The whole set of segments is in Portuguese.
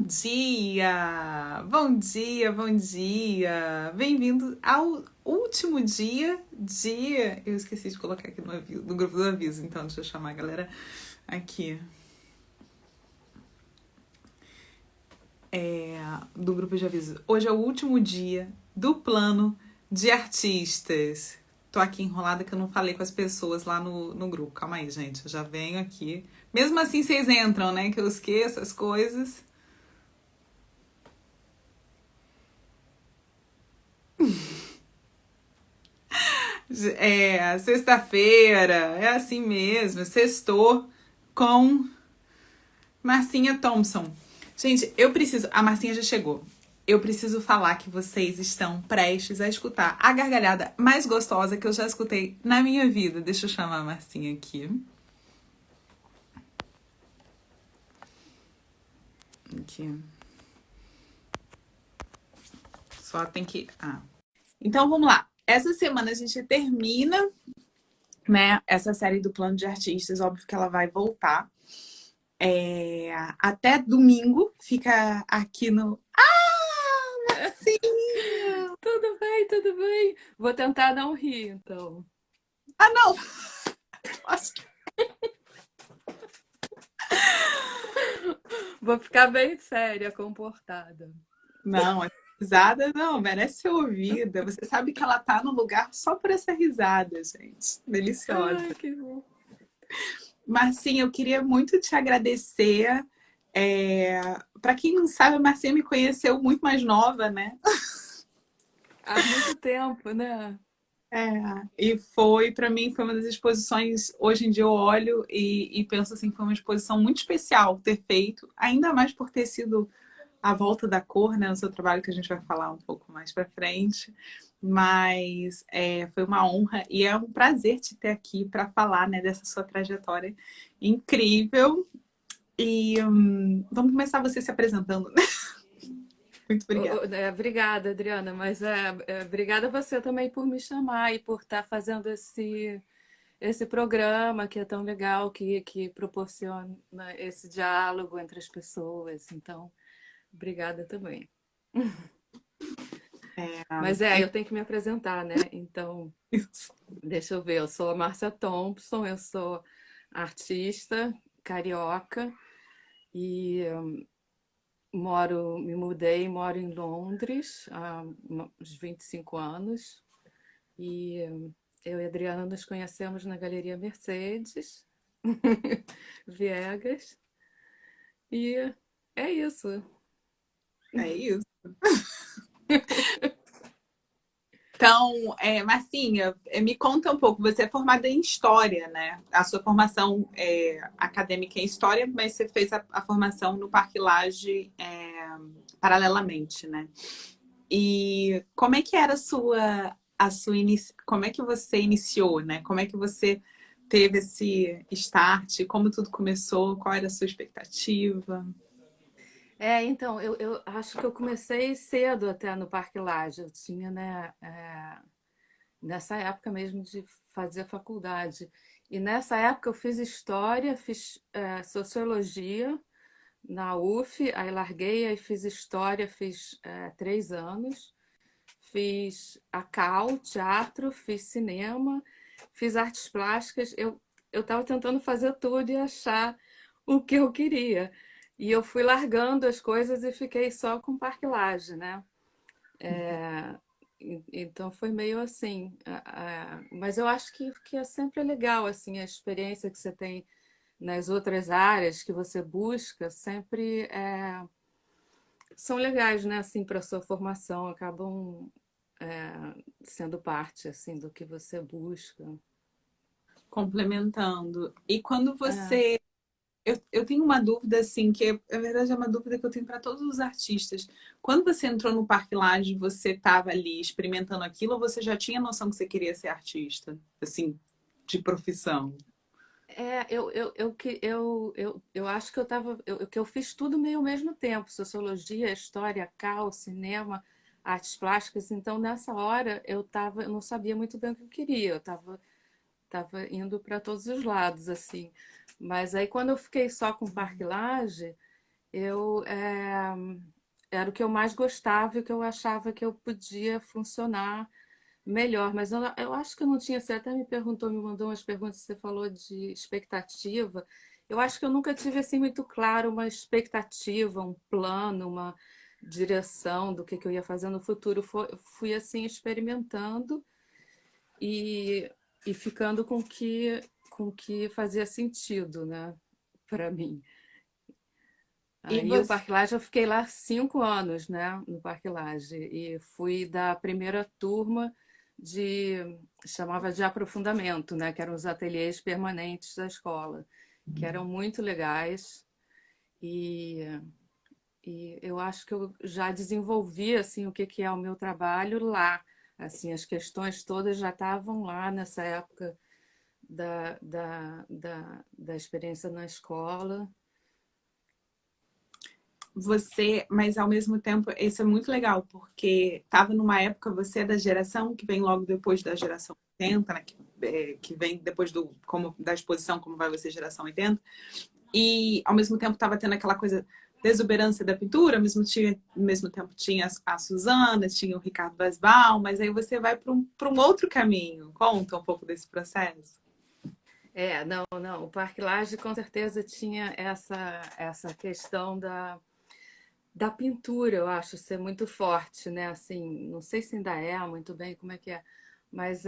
dia! Bom dia, bom dia! Bem-vindo ao último dia de. Eu esqueci de colocar aqui no grupo do aviso, então deixa eu chamar a galera aqui. Do grupo de aviso. Hoje é o último dia do plano de artistas. Tô aqui enrolada que eu não falei com as pessoas lá no grupo. Calma aí, gente. Eu já venho aqui. Mesmo assim, vocês entram, né? Que eu esqueço as coisas. É, sexta-feira, é assim mesmo, sextou com Marcinha Thompson. Gente, eu preciso. A Marcinha já chegou. Eu preciso falar que vocês estão prestes a escutar a gargalhada mais gostosa que eu já escutei na minha vida. Deixa eu chamar a Marcinha aqui. Aqui. Só tem que. Então vamos lá. Essa semana a gente termina, né, essa série do plano de artistas. Óbvio que ela vai voltar. Até domingo fica aqui no. Sim! Tudo bem, tudo bem. Vou tentar não rir, então. Não! Acho que... Vou ficar bem séria, comportada. Não, essa risada não, merece ser ouvida. Você sabe que ela tá no lugar só por essa risada, gente. Deliciosa. Ai, que bom. Marcinha, eu queria muito te agradecer. Para quem não sabe, a Marcinha me conheceu muito mais nova, né? Há muito tempo, né? E para mim, foi uma das exposições, hoje em dia eu olho e penso assim, foi uma exposição muito especial ter feito, ainda mais por ter sido a volta da cor, né, no seu trabalho, que a gente vai falar um pouco mais para frente. Mas foi uma honra e é um prazer te ter aqui para falar, né, dessa sua trajetória incrível. E vamos começar você se apresentando. Muito obrigada. Obrigada, Adriana, mas obrigada você também por me chamar e por estar fazendo esse programa que é tão legal, que proporciona esse diálogo entre as pessoas. Então, obrigada também. Mas eu tenho que me apresentar, né? Então, Isso. deixa eu ver. Eu sou a Márcia Thompson, eu sou artista carioca e me mudei e moro em Londres há uns 25 anos. E eu e a Adriana nos conhecemos na Galeria Mercedes, Viegas. E é isso. É isso. Então, Marcinha, me conta um pouco. Você é formada em História, né? A sua formação acadêmica é em História, mas você fez a formação no Parque Lage paralelamente, né? E como é que era como é que você iniciou, né? Como é que você teve esse start? Como tudo começou? Qual era a sua expectativa? Então, eu acho que eu comecei cedo até no Parque Lage. Eu tinha, né, nessa época mesmo de fazer faculdade. E nessa época eu fiz História, fiz Sociologia na UF, aí larguei, aí fiz História, fiz 3 anos. Fiz a Cal, teatro, fiz cinema, fiz artes plásticas. Eu estava tentando fazer tudo e achar o que eu queria. E eu fui largando as coisas e fiquei só com Parque Lage, né? Então foi meio assim. Mas eu acho que é sempre legal assim a experiência que você tem nas outras áreas que você busca, sempre são legais, né? Assim, para sua formação, acabam sendo parte assim do que você busca. Complementando. E quando É. você eu tenho uma dúvida, assim, que na verdade é uma dúvida que eu tenho para todos os artistas. Quando você entrou no Parque Lage, você estava ali experimentando aquilo ou você já tinha noção que você queria ser artista? Assim, de profissão? Eu acho que que eu fiz tudo meio ao mesmo tempo, sociologia, história, cal, cinema, artes plásticas. Então nessa hora eu não sabia muito bem o que eu queria. Eu tava indo para todos os lados assim. Mas aí quando eu fiquei só com Parque Lage, eu era o que eu mais gostava e o que eu achava que eu podia funcionar melhor. Mas eu acho que eu não tinha, você até me perguntou, me mandou umas perguntas, você falou de expectativa. Eu acho que eu nunca tive assim muito claro uma expectativa, um plano, uma direção do que eu ia fazer no futuro. Fui assim experimentando e, e ficando com que fazia sentido, né, para mim. E Aí o você, Parque Lage, eu fiquei lá 5 anos, né, no Parque Lage, e fui da primeira turma chamava de aprofundamento, né, que eram os ateliês permanentes da escola, que eram muito legais e, e eu acho que eu já desenvolvi assim o que é o meu trabalho lá, assim as questões todas já estavam lá nessa época da experiência na escola. mas ao mesmo tempo, isso é muito legal, porque estava numa época, você é da geração que vem logo depois da geração 80, né? Que vem depois da exposição, como vai você, geração 80, e ao mesmo tempo estava tendo aquela coisa da exuberância da pintura, ao mesmo tempo tinha a Suzana, tinha o Ricardo Basbal, mas aí você vai para um outro caminho. Conta um pouco desse processo. Não, o Parque Lage com certeza tinha essa questão da pintura, eu acho ser muito forte, né? Assim, não sei se ainda é muito bem como é que é, mas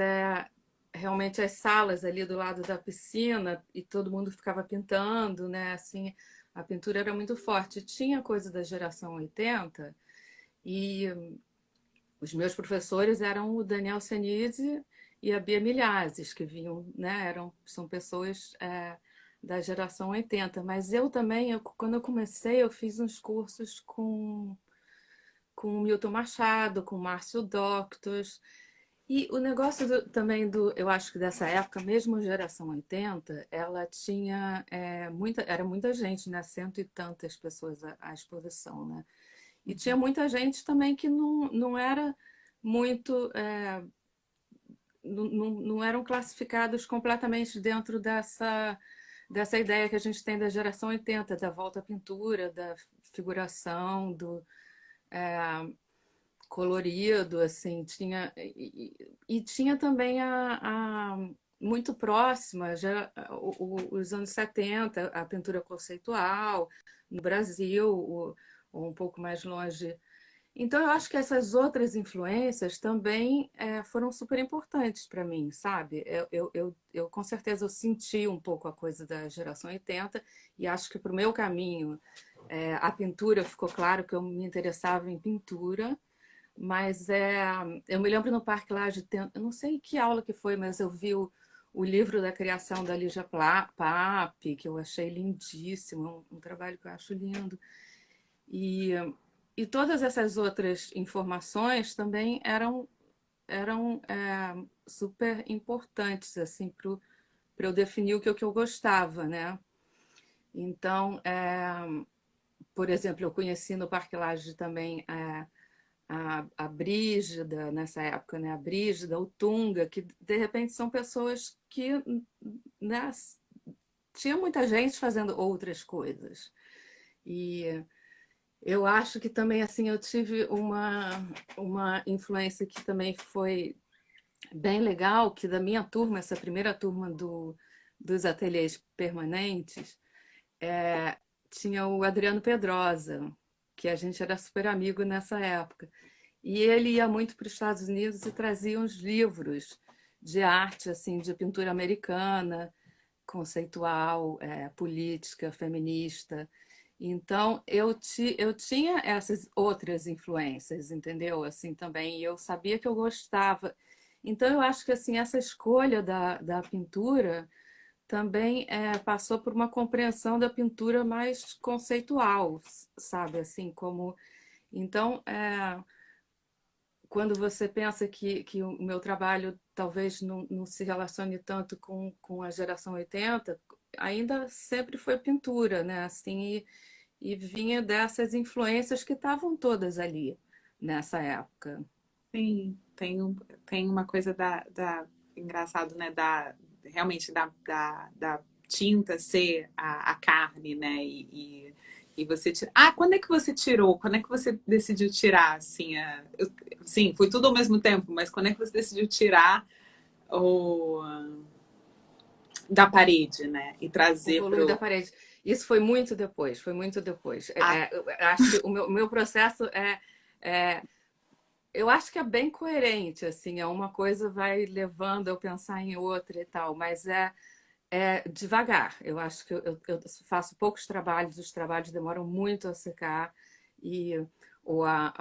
realmente as salas ali do lado da piscina e todo mundo ficava pintando, né? Assim, a pintura era muito forte. Tinha coisa da geração 80 e os meus professores eram o Daniel Senise e a Bia Milhazes, que vinham, né? São pessoas da geração 80. Mas eu também, quando eu comecei, eu fiz uns cursos com o Milton Machado, com o Márcio Doctos. E o negócio também eu acho que dessa época, mesmo geração 80, ela tinha era muita gente, né? Cento e tantas pessoas à exposição, né? E tinha muita gente também que não era muito, não eram classificados completamente dentro dessa ideia que a gente tem da geração 80, da volta à pintura, da figuração, do colorido, assim, e tinha também muito próxima, já os anos 70, a pintura conceitual no Brasil, ou um pouco mais longe. Então, eu acho que essas outras influências também foram super importantes para mim, sabe? Eu, com certeza, eu senti um pouco a coisa da geração 80 e acho que para o meu caminho, a pintura ficou claro que eu me interessava em pintura, mas eu me lembro no Parque Lage, eu não sei que aula que foi, mas eu vi o livro da criação da Lígia Pape, que eu achei lindíssimo, um trabalho que eu acho lindo. E, e todas essas outras informações também eram super importantes assim, para eu definir o que eu gostava, né? Então, por exemplo, eu conheci no Parque Lage também a Brígida, nessa época, né? A Brígida, o Tunga, que de repente são pessoas que, né, tinha muita gente fazendo outras coisas. E eu acho que também assim eu tive uma influência que também foi bem legal, que da minha turma, essa primeira turma dos ateliês permanentes, tinha o Adriano Pedrosa, que a gente era super amigo nessa época. E ele ia muito para os Estados Unidos e trazia uns livros de arte, assim, de pintura americana, conceitual, política, feminista. Então, eu tinha essas outras influências, entendeu? Assim também, e eu sabia que eu gostava. Então, eu acho que assim essa escolha da pintura também passou por uma compreensão da pintura mais conceitual, sabe? Assim, como... Então, quando você pensa que o meu trabalho talvez não se relacione tanto com a geração 80, ainda sempre foi pintura, né? Assim, e vinha dessas influências que estavam todas ali nessa época. Sim, tem uma coisa engraçado, né? Realmente da tinta ser a carne, né? e você tira... Ah, quando é que você tirou? Quando é que você decidiu tirar, assim, sim, foi tudo ao mesmo tempo, mas quando é que você decidiu tirar o... da parede, né? E O trazer volume da pro... parede. Isso foi muito depois, foi muito depois. Ah, Eu acho que o meu processo é, eu acho que é bem coerente, assim, é uma coisa vai levando eu pensar em outra e tal, mas é devagar. Eu acho que eu faço poucos trabalhos, os trabalhos demoram muito a secar e ou a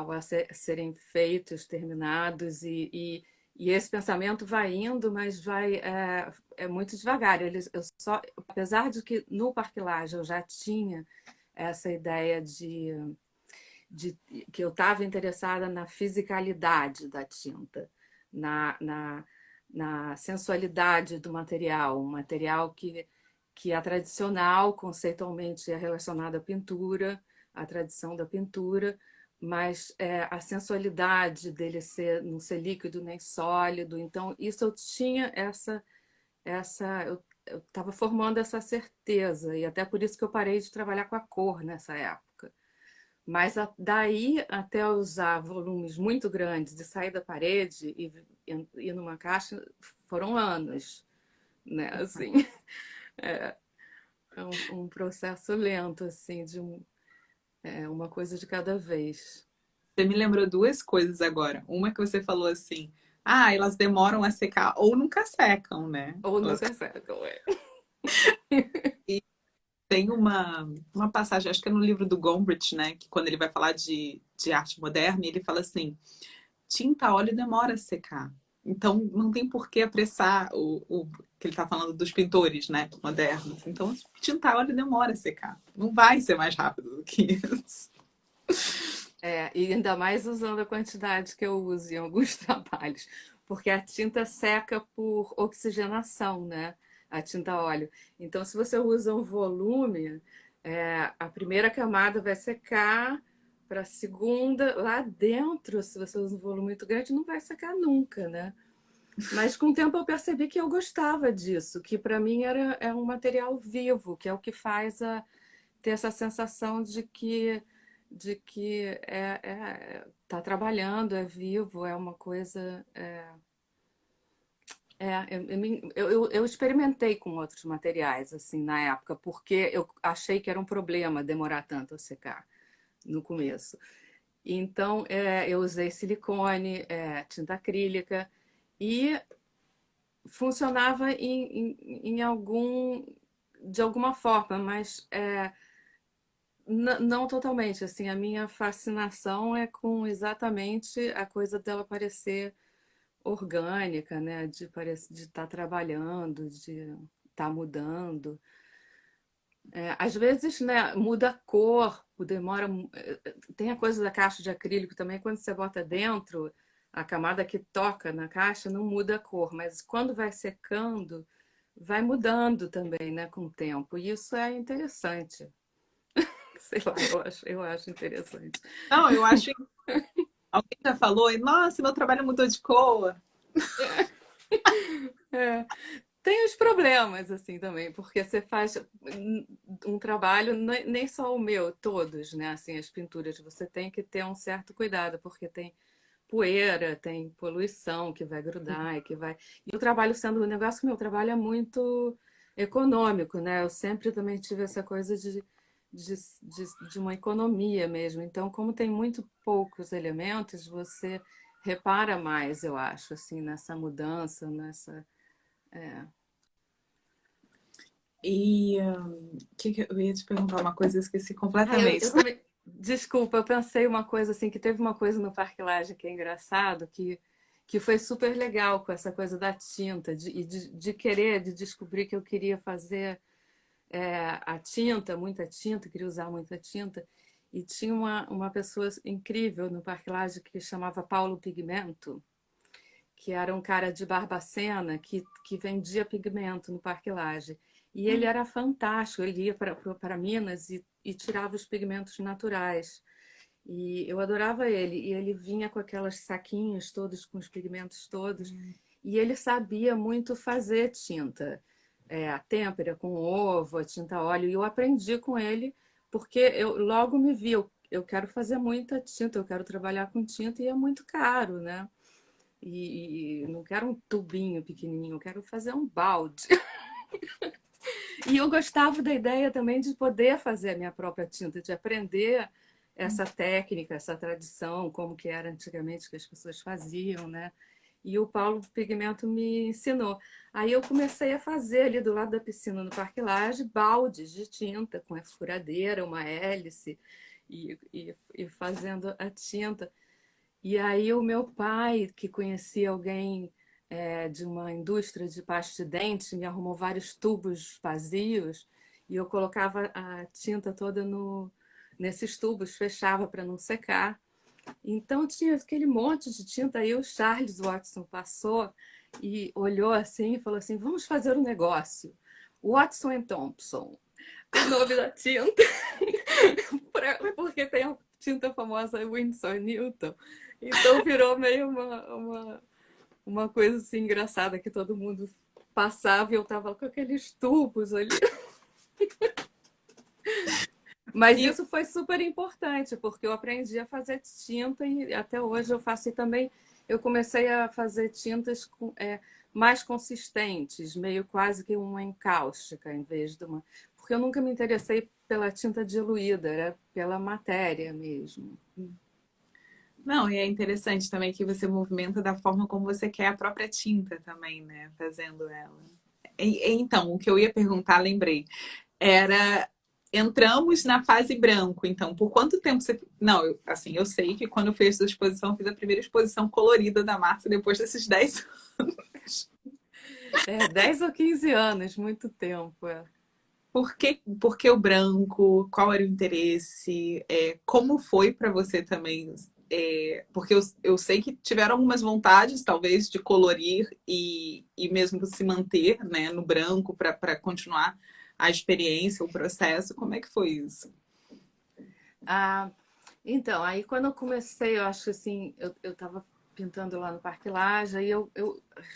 serem feitos, terminados e esse pensamento vai indo, mas é muito devagar. Eu só, apesar de que no Parque Lage eu já tinha essa ideia de que eu estava interessada na fisicalidade da tinta, na, na, na sensualidade do material, um material que é tradicional, conceitualmente é relacionado à pintura, à tradição da pintura, mas a sensualidade dele não ser líquido nem sólido. Então, isso eu tinha eu estava formando essa certeza, e até por isso que eu parei de trabalhar com a cor nessa época. Mas daí até usar volumes muito grandes e sair da parede e ir numa caixa foram anos, né? Assim, é, é um processo lento, assim, uma coisa de cada vez. você me lembrou duas coisas agora. Uma que você falou assim, ah, elas demoram a secar ou nunca secam, né? Ou Elas... nunca secam, é. E tem uma passagem, acho que é no livro do Gombrich, né? Que quando ele vai falar de arte moderna, ele fala assim, tinta a óleo demora a secar. Então, não tem por que apressar que ele está falando dos pintores, né, modernos. Então, tinta a óleo demora a secar. Não vai ser mais rápido do que isso. E ainda mais usando a quantidade que eu uso em alguns trabalhos, porque a tinta seca por oxigenação, né? A tinta óleo. Então, se você usa um volume, a primeira camada vai secar para a segunda, lá dentro, se você usa um volume muito grande, não vai secar nunca, né? Mas com o tempo eu percebi que eu gostava disso, que para mim é um material vivo, que é o que faz ter essa sensação de que tá trabalhando, é vivo, é uma coisa. Eu experimentei com outros materiais assim na época, porque eu achei que era um problema demorar tanto a secar no começo. Então eu usei silicone, tinta acrílica e funcionava de alguma forma, mas não totalmente, assim, a minha fascinação é com exatamente a coisa dela parecer orgânica, né? De estar trabalhando, de estar mudando. Às vezes, né, muda a cor, demora. Tem a coisa da caixa de acrílico também, quando você bota dentro, a camada que toca na caixa não muda a cor, mas quando vai secando, vai mudando também, né, com o tempo. E isso é interessante. Sei lá, eu acho interessante. Não, eu acho que alguém já falou, e, nossa, meu trabalho mudou de cor. É. Tem os problemas, assim, também, porque você faz um trabalho, nem só o meu, todos, né? Assim, as pinturas, você tem que ter um certo cuidado, porque tem poeira, tem poluição que vai grudar e que vai. E o trabalho sendo o negócio, meu trabalho é muito econômico, né? Eu sempre também tive essa coisa de uma economia mesmo. Então, como tem muito poucos elementos, você repara mais, eu acho, assim, nessa mudança, nessa. É. E que eu ia te perguntar uma coisa, eu esqueci Eu completamente. também. Desculpa, eu pensei uma coisa assim, que teve uma coisa no Parque Lage que é engraçado, que foi super legal com essa coisa da tinta, de querer, de descobrir que eu queria fazer a tinta, muita tinta, queria usar muita tinta. E tinha uma pessoa incrível no Parque Lage que chamava Paulo Pigmento, que era um cara de Barbacena que vendia pigmento no Parque Lage. E ele era fantástico, ele ia para Minas e tirava os pigmentos naturais. E eu adorava ele. E ele vinha com aquelas saquinhos todos, com os pigmentos todos. E ele sabia muito fazer tinta. A têmpera com ovo, a tinta óleo. E eu aprendi com ele porque eu logo me vi, eu quero fazer muita tinta, eu quero trabalhar com tinta e é muito caro, né? E não quero um tubinho pequenininho, eu quero fazer um balde. E eu gostava da ideia também de poder fazer a minha própria tinta, de aprender essa técnica, essa tradição, como que era antigamente que as pessoas faziam, né? E o Paulo Pigmento me ensinou. Aí eu comecei a fazer ali do lado da piscina, no Parque Lage, baldes de tinta com a furadeira, uma hélice, e fazendo a tinta. E aí o meu pai, que conhecia alguém de uma indústria de pasta de dente, me arrumou vários tubos vazios e eu colocava a tinta toda nesses tubos, fechava para não secar. Então tinha aquele monte de tinta. Aí o Charles Watson passou e olhou assim e falou assim: vamos fazer um negócio. Watson and Thompson, o nome da tinta, porque tem a tinta famosa Winsor Newton. Então virou meio uma coisa assim engraçada que todo mundo passava e eu tava com aqueles tubos ali. Mas E isso foi super importante, porque eu aprendi a fazer tinta e até hoje eu faço. E também eu comecei a fazer tintas mais consistentes, meio quase que uma encáustica, em vez de uma. Porque eu nunca me interessei pela tinta diluída, era pela matéria mesmo. não, e é interessante também que você movimenta da forma como você quer a própria tinta também, né? Fazendo ela. Então, o que eu ia perguntar, lembrei, era entramos na fase branco. Então, por quanto tempo você. Não, assim, eu sei que quando eu fiz essa exposição, eu fiz a primeira exposição colorida da Márcia depois desses 10 anos. 10 ou 15 anos, muito tempo. Por que o branco? Qual era o interesse? Como foi para você também? Porque eu sei que tiveram algumas vontades, talvez, de colorir e mesmo se manter, né, no branco para continuar a experiência, o processo. Como é que foi isso? Ah, então, aí quando eu comecei, eu acho assim, eu tava pintando lá no Parque Lage, aí eu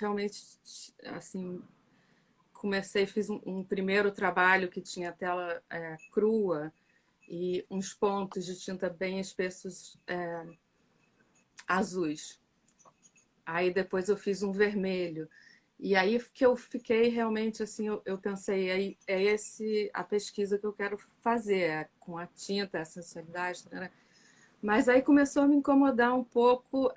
realmente, assim, comecei, fiz um primeiro trabalho que tinha tela crua e uns pontos de tinta bem espessos azuis. Aí depois eu fiz um vermelho. E aí que eu fiquei realmente assim, eu pensei, aí é esse a pesquisa que eu quero fazer, com a tinta, a sensualidade, né? Mas aí começou a me incomodar um pouco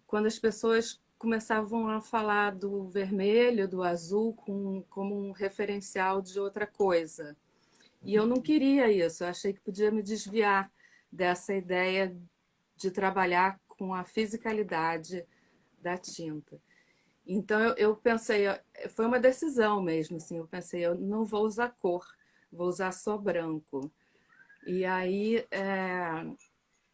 quando as pessoas começavam a falar do vermelho, do azul, como um referencial de outra coisa. E eu não queria isso, eu achei que podia me desviar dessa ideia de trabalhar com a fisicalidade da tinta. Então eu pensei, foi uma decisão mesmo, assim, eu pensei, eu não vou usar cor, vou usar só branco. E aí,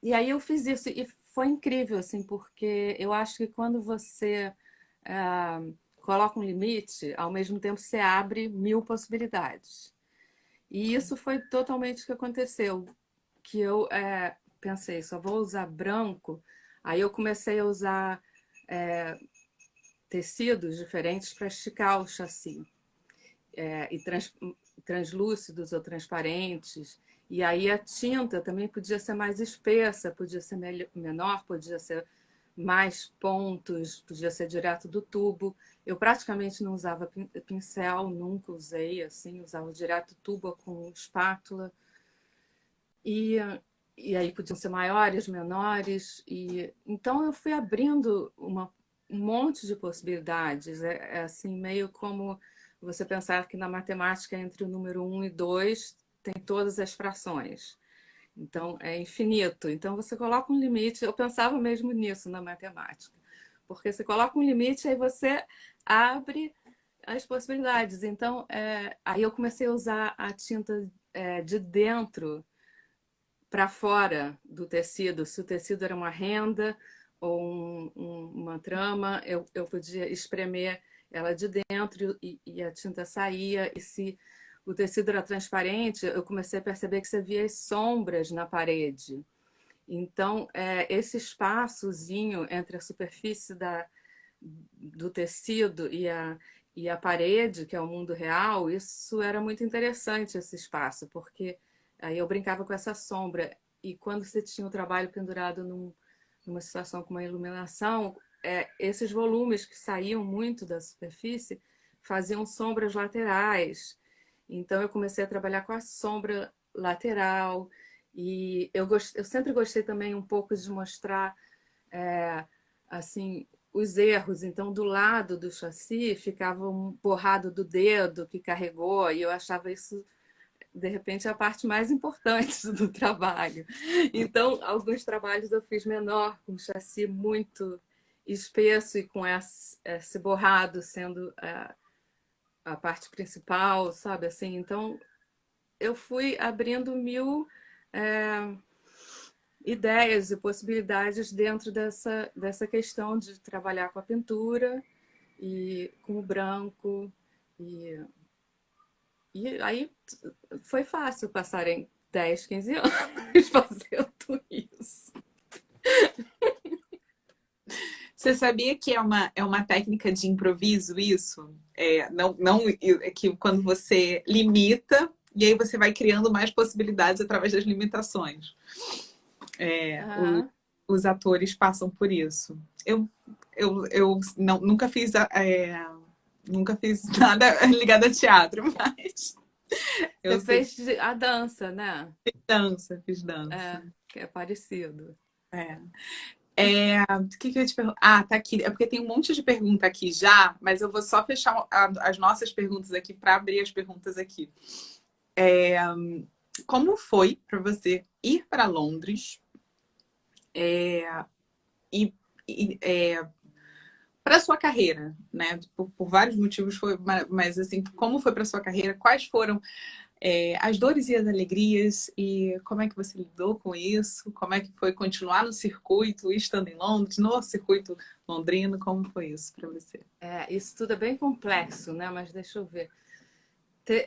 e aí eu fiz isso e foi incrível, assim, porque eu acho que quando você coloca um limite, ao mesmo tempo você abre mil possibilidades. E isso foi totalmente o que aconteceu, que eu pensei, só vou usar branco. Aí eu comecei a usar tecidos diferentes para esticar o chassi, e translúcidos ou transparentes. E aí a tinta também podia ser mais espessa, podia ser menor, podia ser mais pontos, podia ser direto do tubo. Eu praticamente não usava pincel, nunca usei assim, usava direto tubo com espátula. E, e aí podiam ser maiores, menores. E então eu fui abrindo um monte de possibilidades. É assim, meio como você pensar que na matemática, entre o número um e 2 tem todas as frações. Então, é infinito. Então, você coloca um limite. Eu pensava mesmo nisso na matemática. Porque você coloca um limite, aí você abre as possibilidades. Então, aí eu comecei a usar a tinta de dentro para fora do tecido. Se o tecido era uma renda ou uma trama, eu podia espremer ela de dentro e a tinta saía. E se o tecido era transparente, eu comecei a perceber que você via as sombras na parede. Então, esse espaçozinho entre a superfície do tecido e a parede, que é o mundo real, isso era muito interessante, esse espaço, porque Aí eu brincava com essa sombra. E quando você tinha o trabalho pendurado numa situação com uma iluminação, esses volumes que saíam muito da superfície faziam sombras laterais. Então eu comecei a trabalhar com a sombra lateral. E eu sempre gostei também um pouco de mostrar assim os erros. Então, do lado do chassi ficava um borrado do dedo que carregou, e eu achava isso, de repente, a parte mais importante do trabalho. Então, alguns trabalhos eu fiz menor, com chassi muito espesso e com esse borrado sendo a parte principal, sabe? Assim, então, eu fui abrindo mil ideias e possibilidades dentro dessa questão de trabalhar com a pintura e com o branco. E, e aí foi fácil passarem 10, 15 anos fazendo isso. Você sabia que é uma técnica de improviso isso? É que quando você limita e aí você vai criando mais possibilidades através das limitações. É, o- Ah, os atores passam por isso. Eu não, nunca fiz nada ligado a teatro, mas eu você sei fez a dança, né? fiz dança. Que é parecido. É. O que que eu ia te perguntar? Ah, tá aqui. É porque tem um monte de pergunta aqui já, mas eu vou só fechar as nossas perguntas aqui para abrir as perguntas aqui. Como foi para você ir para Londres e, para sua carreira, né? Por vários motivos foi, mas assim, como foi para sua carreira? Quais foram as dores e as alegrias e como é que você lidou com isso? Como é que foi continuar no circuito, estando em Londres, no circuito londrino? Como foi isso para você? Isso tudo é bem complexo, né? Mas deixa eu ver.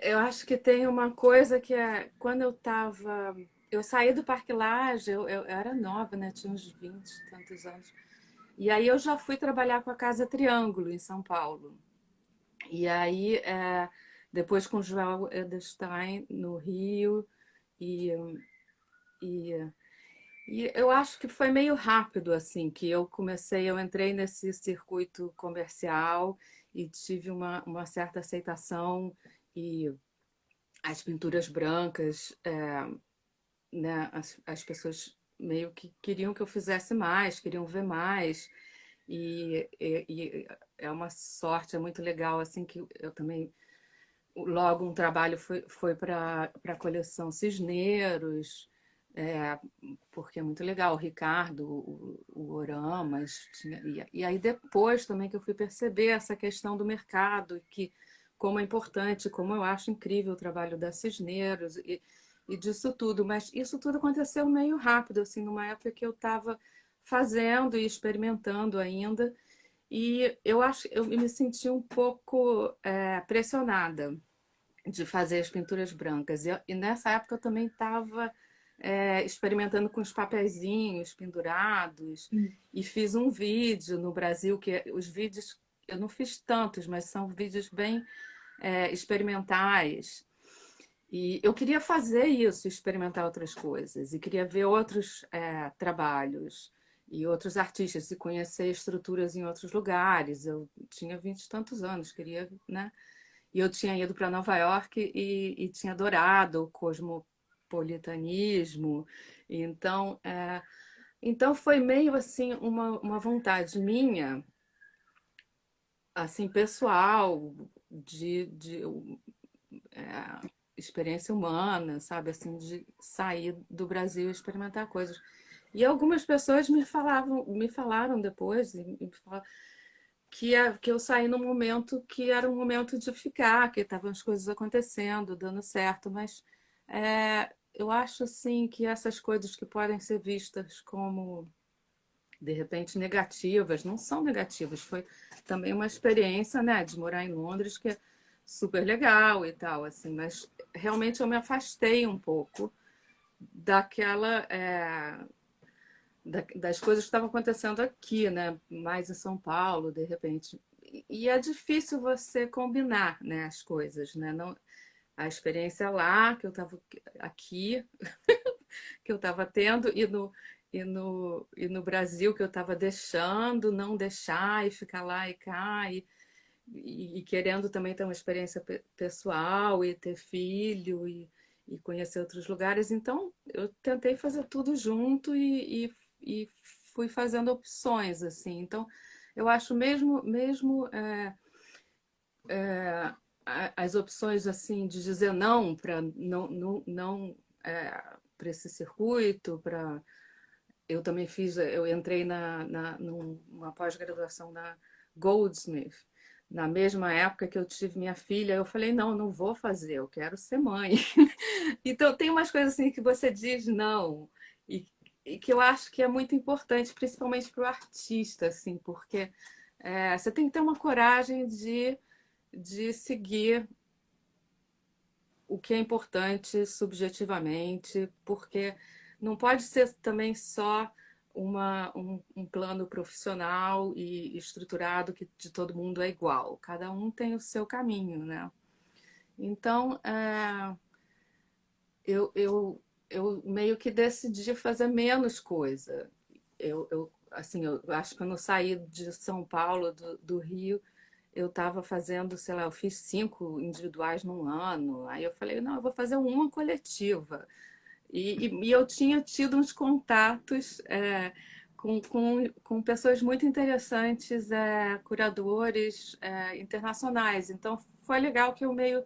Eu acho que tem uma coisa que é quando eu estava. Eu saí do Parque Lage, eu era nova, né? Tinha uns 20 e tantos anos. E aí eu já fui trabalhar com a Casa Triângulo em São Paulo. E aí, depois com o João Edelstein no Rio, e, e, e eu acho que foi meio rápido assim que eu entrei nesse circuito comercial e tive uma certa aceitação e as pinturas brancas, né, as pessoas meio que queriam que eu fizesse mais, queriam ver mais. E é uma sorte, é muito legal assim que eu também logo um trabalho foi para a coleção Cisneiros, é, porque é muito legal, o Ricardo, o Oramas, e aí depois também que eu fui perceber essa questão do mercado, que como é importante, como eu acho incrível o trabalho da Cisneiros e disso tudo, mas isso tudo aconteceu meio rápido, assim, numa época que eu estava fazendo e experimentando ainda, e eu acho, eu me senti um pouco pressionada de fazer as pinturas brancas. E nessa época eu também estava experimentando com os papeizinhos pendurados e fiz um vídeo no Brasil, que os vídeos, eu não fiz tantos, mas são vídeos bem experimentais. E eu queria fazer isso, experimentar outras coisas, e queria ver outros trabalhos e outros artistas, e conhecer estruturas em outros lugares. Eu tinha 20 e tantos anos, queria, né? E eu tinha ido para Nova York e tinha adorado o cosmopolitanismo. Então, então foi meio assim uma vontade minha, assim pessoal, de experiência humana, sabe, assim, de sair do Brasil e experimentar coisas. E algumas pessoas me falaram depois, e falaram, que eu saí num momento que era um momento de ficar, que estavam as coisas acontecendo, dando certo, mas eu acho assim que essas coisas que podem ser vistas como de repente negativas, não são negativas, foi também uma experiência, né, de morar em Londres que é super legal e tal, assim, mas realmente eu me afastei um pouco daquela das coisas que estavam acontecendo aqui, né? Mais em São Paulo, de repente. E é difícil você combinar, né, as coisas, né? Não, a experiência lá, que eu estava aqui, que eu estava tendo, e no Brasil, que eu estava deixando, não deixar, e ficar lá e cá, e querendo também ter uma experiência pessoal, e ter filho, e conhecer outros lugares. Então, eu tentei fazer tudo junto e fui fazendo opções, assim. Então, eu acho mesmo as opções assim de dizer não para não para esse circuito, para eu também eu entrei numa pós-graduação na Goldsmith. Na mesma época que eu tive minha filha, eu falei, não, não vou fazer, eu quero ser mãe. Então, tem umas coisas assim que você diz não, e, e que eu acho que é muito importante, principalmente para o artista, assim, porque você tem que ter uma coragem de seguir o que é importante subjetivamente, porque não pode ser também só um plano profissional e estruturado que de todo mundo é igual. Cada um tem o seu caminho, né? Então, eu meio que decidi fazer menos coisa. Assim, eu acho que quando eu saí de São Paulo, do Rio, eu estava fazendo, sei lá, eu fiz 5 individuais num ano. Aí eu falei, não, eu vou fazer uma coletiva. E eu tinha tido uns contatos com pessoas muito interessantes, curadores internacionais. Então foi legal que eu meio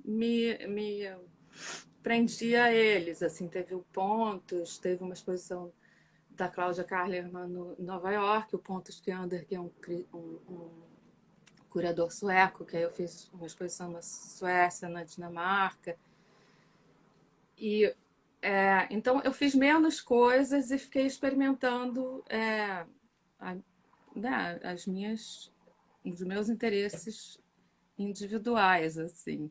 me prendi a eles. Assim, teve o Pontos, teve uma exposição da Cláudia Karlerman no Nova York, o Pontus Kyander, que é um curador sueco, que aí eu fiz uma exposição na Suécia, na Dinamarca. E então eu fiz menos coisas e fiquei experimentando a, né, os meus interesses individuais, assim.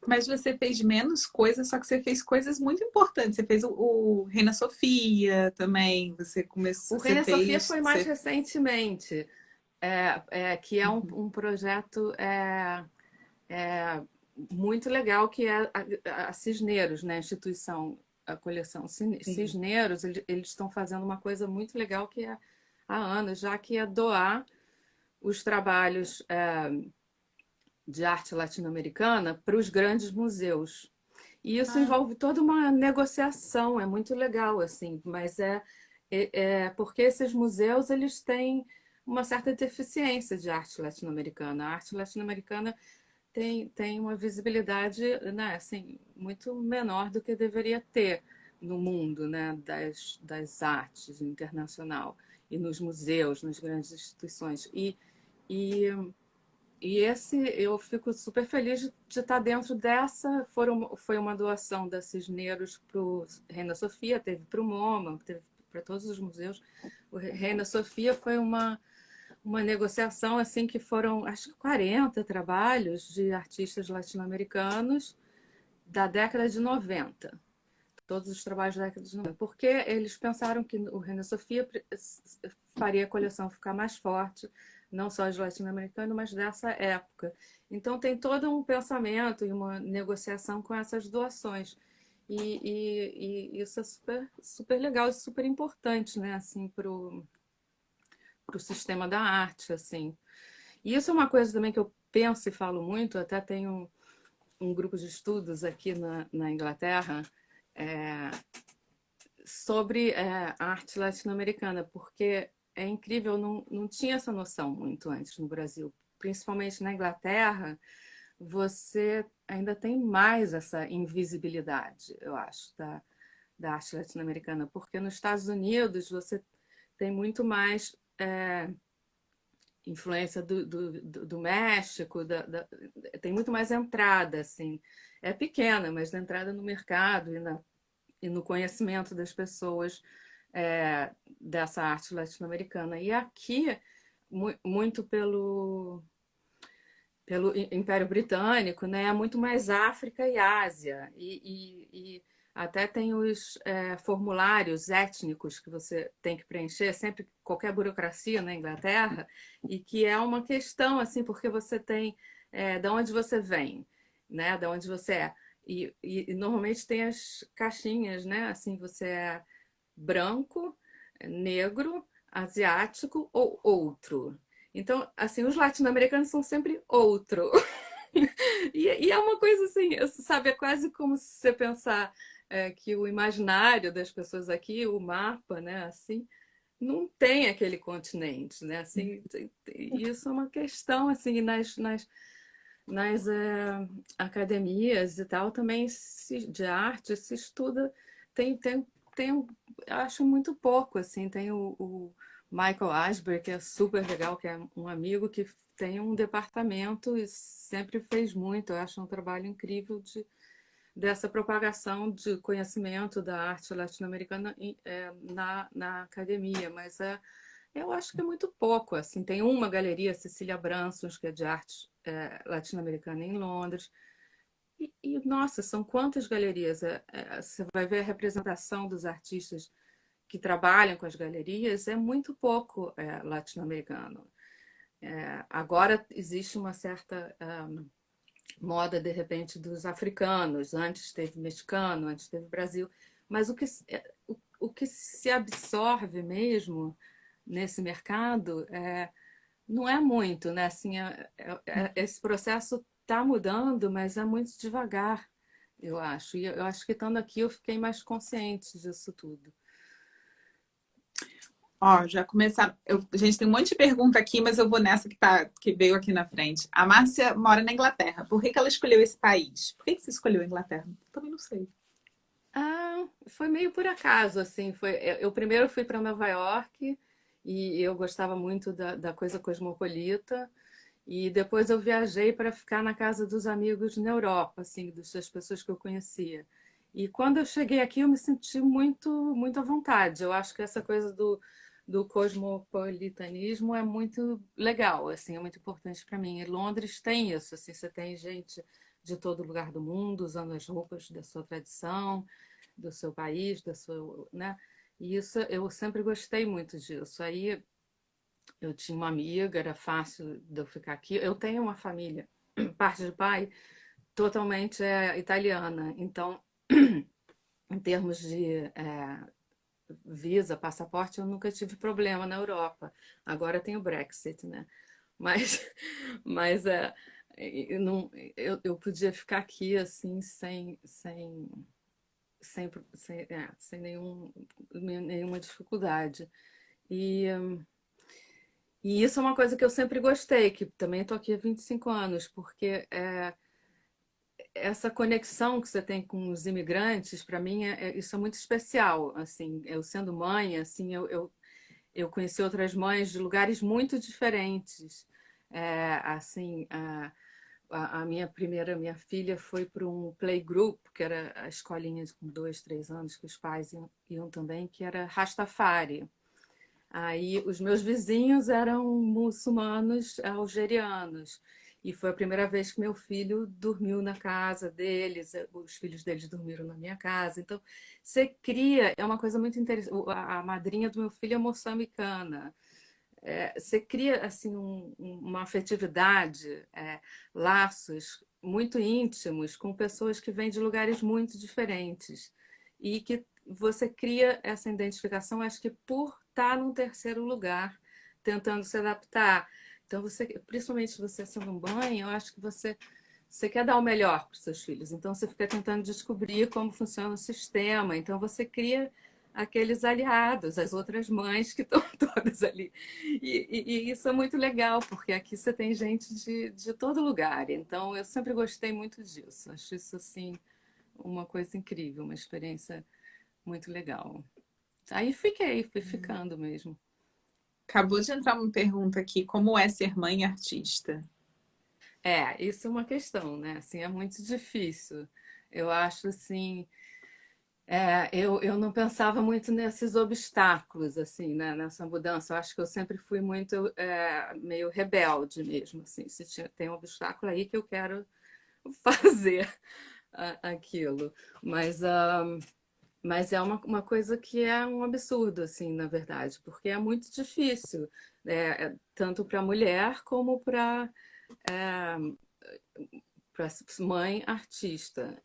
Mas você fez menos coisas, só que você fez coisas muito importantes. Você fez o Reina Sofia também. Você O começou, você Reina Sofia fez. foi mais recentemente, que é um projeto muito legal, que é a Cisneros, né? A instituição, a coleção Sim. Cisneros, eles estão fazendo uma coisa muito legal que é há anos, já que é doar os trabalhos de arte latino-americana para os grandes museus. E isso Ah, envolve toda uma negociação, é muito legal, assim, mas porque esses museus eles têm uma certa deficiência de arte latino-americana. A arte latino-americana tem uma visibilidade, né, assim, muito menor do que deveria ter no mundo, né, das artes internacional e nos museus, nas grandes instituições. E, e esse eu fico super feliz de estar dentro dessa. Foi uma doação da Cisneros para o Reina Sofia, teve para o MoMA, teve para todos os museus. O Reina Sofia foi uma negociação assim que foram, acho que 40 trabalhos de artistas latino-americanos da década de 90. Todos os trabalhos da década de 90. Porque eles pensaram que o Reina Sofia faria a coleção ficar mais forte, não só de latino-americano, mas dessa época. Então tem todo um pensamento e uma negociação com essas doações. E isso é super, super legal e super importante, né? Assim, para o sistema da arte, assim. E isso é uma coisa também que eu penso e falo muito, até tenho um grupo de estudos aqui na Inglaterra sobre arte latino-americana, porque é incrível, não tinha essa noção muito antes no Brasil. Principalmente na Inglaterra, você ainda tem mais essa invisibilidade, eu acho, da arte latino-americana, porque nos Estados Unidos você tem muito mais influência do México, tem muito mais entrada, assim. É pequena, mas a entrada no mercado e no conhecimento das pessoas dessa arte latino-americana. E aqui, muito pelo Império Britânico, né? É muito mais África e Ásia. E até tem os formulários étnicos que você tem que preencher, sempre qualquer burocracia na Inglaterra, e que é uma questão, assim, porque você tem de onde você vem. né, de onde você é. E normalmente tem as caixinhas, né? Assim, você é branco, negro, asiático ou outro. Então, assim, os latino-americanos são sempre outro. E é uma coisa assim, sabe, é quase como se você pensar que o imaginário das pessoas aqui, o mapa, né, assim, não tem aquele continente, né? Assim, isso é uma questão assim nas academias e tal também de arte se estuda tem tem tem acho muito pouco assim tem o Michael Asbury que é super legal que é um amigo que tem um departamento e sempre fez muito eu acho um trabalho incrível dessa propagação de conhecimento da arte latino-americana na academia, mas eu acho que é muito pouco. Assim, tem uma galeria, Cecília Bransons, que é de arte latino-americana em Londres. Nossa, são quantas galerias? Você vai ver a representação dos artistas que trabalham com as galerias, é muito pouco latino-americano. Agora existe uma certa moda, de repente, dos africanos. Antes teve mexicano, antes teve Brasil. Mas o que se absorve mesmo nesse mercado não é muito, né? Assim, esse processo está mudando, mas é muito devagar, eu acho. E eu acho que estando aqui eu fiquei mais consciente disso tudo. Ó, já começar. A gente tem um monte de pergunta aqui, mas eu vou nessa que veio aqui na frente. A Márcia mora na Inglaterra. Por que ela escolheu esse país? Por que você escolheu a Inglaterra? Também não sei. Foi meio por acaso, assim. Eu primeiro fui para Nova York e eu gostava muito da coisa cosmopolita. E depois eu viajei para ficar na casa dos amigos na Europa, assim, das pessoas que eu conhecia. E quando eu cheguei aqui, eu me senti muito à vontade. Eu acho que essa coisa do cosmopolitanismo é muito legal, assim, é muito importante para mim. E Londres tem isso, assim, você tem gente de todo lugar do mundo usando as roupas da sua tradição, do seu país, da sua, né? E isso eu sempre gostei muito disso. Aí eu tinha uma amiga, era fácil de eu ficar aqui. Eu tenho uma família, parte de pai, totalmente italiana. Então, em termos de visa, passaporte, eu nunca tive problema na Europa. Agora tem o Brexit, né? Mas, mas eu, não, eu podia ficar aqui assim sem nenhuma dificuldade. E E isso é uma coisa que eu sempre gostei, que também estou aqui há 25 anos, porque essa conexão que você tem com os imigrantes, para mim, isso é muito especial. Assim, eu sendo mãe, assim, eu conheci outras mães de lugares muito diferentes. Assim, a minha filha foi para um playgroup, que era a escolinha com 2, 3 anos, que os pais iam também, que era Rastafari. Aí os meus vizinhos eram muçulmanos algerianos. E foi a primeira vez que meu filho dormiu na casa deles, os filhos deles dormiram na minha casa. Então, você cria, é uma coisa muito interessante. A madrinha do meu filho é moçambicana. Você cria assim uma afetividade, laços muito íntimos com pessoas que vêm de lugares muito diferentes e que você cria essa identificação, acho que por estar num terceiro lugar, tentando se adaptar. Então você, principalmente você sendo um mãe, eu acho que você quer dar o melhor para os seus filhos. Então você fica tentando descobrir como funciona o sistema. Então você cria aqueles aliados, as outras mães que estão todas ali. E isso é muito legal, porque aqui você tem gente de todo lugar. Então, eu sempre gostei muito disso. Acho isso, assim, uma coisa incrível, uma experiência muito legal. Aí fui ficando mesmo. Acabou de entrar uma pergunta aqui: como é ser mãe e artista? Isso é uma questão, né? Assim, é muito difícil. Eu acho, assim, eu não pensava muito nesses obstáculos, assim, né, nessa mudança. Eu acho que eu sempre fui muito meio rebelde mesmo, assim. Se tem um obstáculo aí que eu quero fazer aquilo. Mas, mas é uma coisa que é um absurdo, assim, na verdade, porque é muito difícil, tanto para a mulher como para para mãe artista.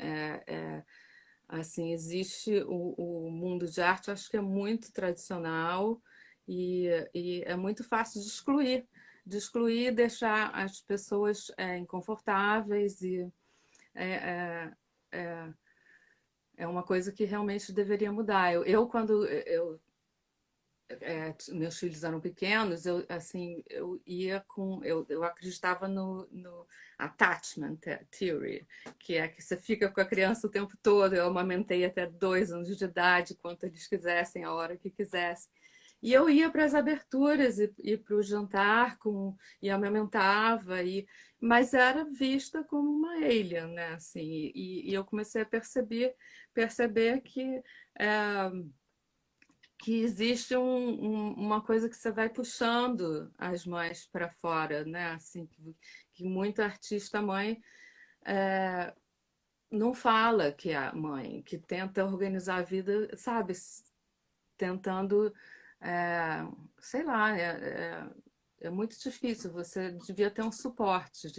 Assim, existe o mundo de arte, acho que é muito tradicional e é muito fácil de excluir, deixar as pessoas inconfortáveis e é, é, é uma coisa que realmente deveria mudar. Quando meus filhos eram pequenos, assim, eu ia com, eu acreditava no attachment theory, que é que você fica com a criança o tempo todo. Eu amamentei até 2 anos de idade, quanto eles quisessem, a hora que quisessem. E eu ia para as aberturas e para o jantar e amamentava, mas era vista como uma alien, né? Assim, e eu comecei a perceber que existe uma coisa que você vai puxando as mães para fora, né? Assim, que muito artista mãe não fala que é a mãe, que tenta organizar a vida, sabe? Tentando, é, sei lá, é muito difícil. Você devia ter um suporte,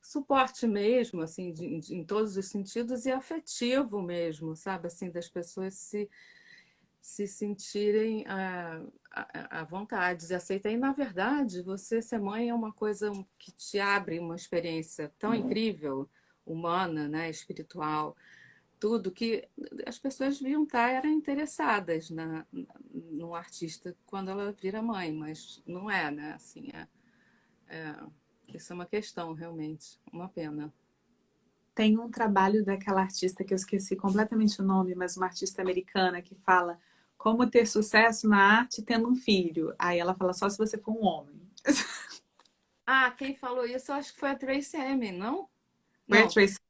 suporte mesmo, assim, em todos os sentidos e afetivo mesmo, sabe? Assim, das pessoas se sentirem à vontade, se aceitarem. E, na verdade, você ser mãe é uma coisa que te abre uma experiência tão incrível, humana, né, espiritual, tudo, que as pessoas deviam estar era interessadas no artista quando ela vira mãe, mas não é, né? Assim, isso é uma questão, realmente, uma pena. Tem um trabalho daquela artista que eu esqueci completamente o nome, mas uma artista americana que fala como ter sucesso na arte tendo um filho. Aí ela fala só se você for um homem. Ah, quem falou isso, eu acho que foi a Tracy Emin, não? Foi a Não, Tracy.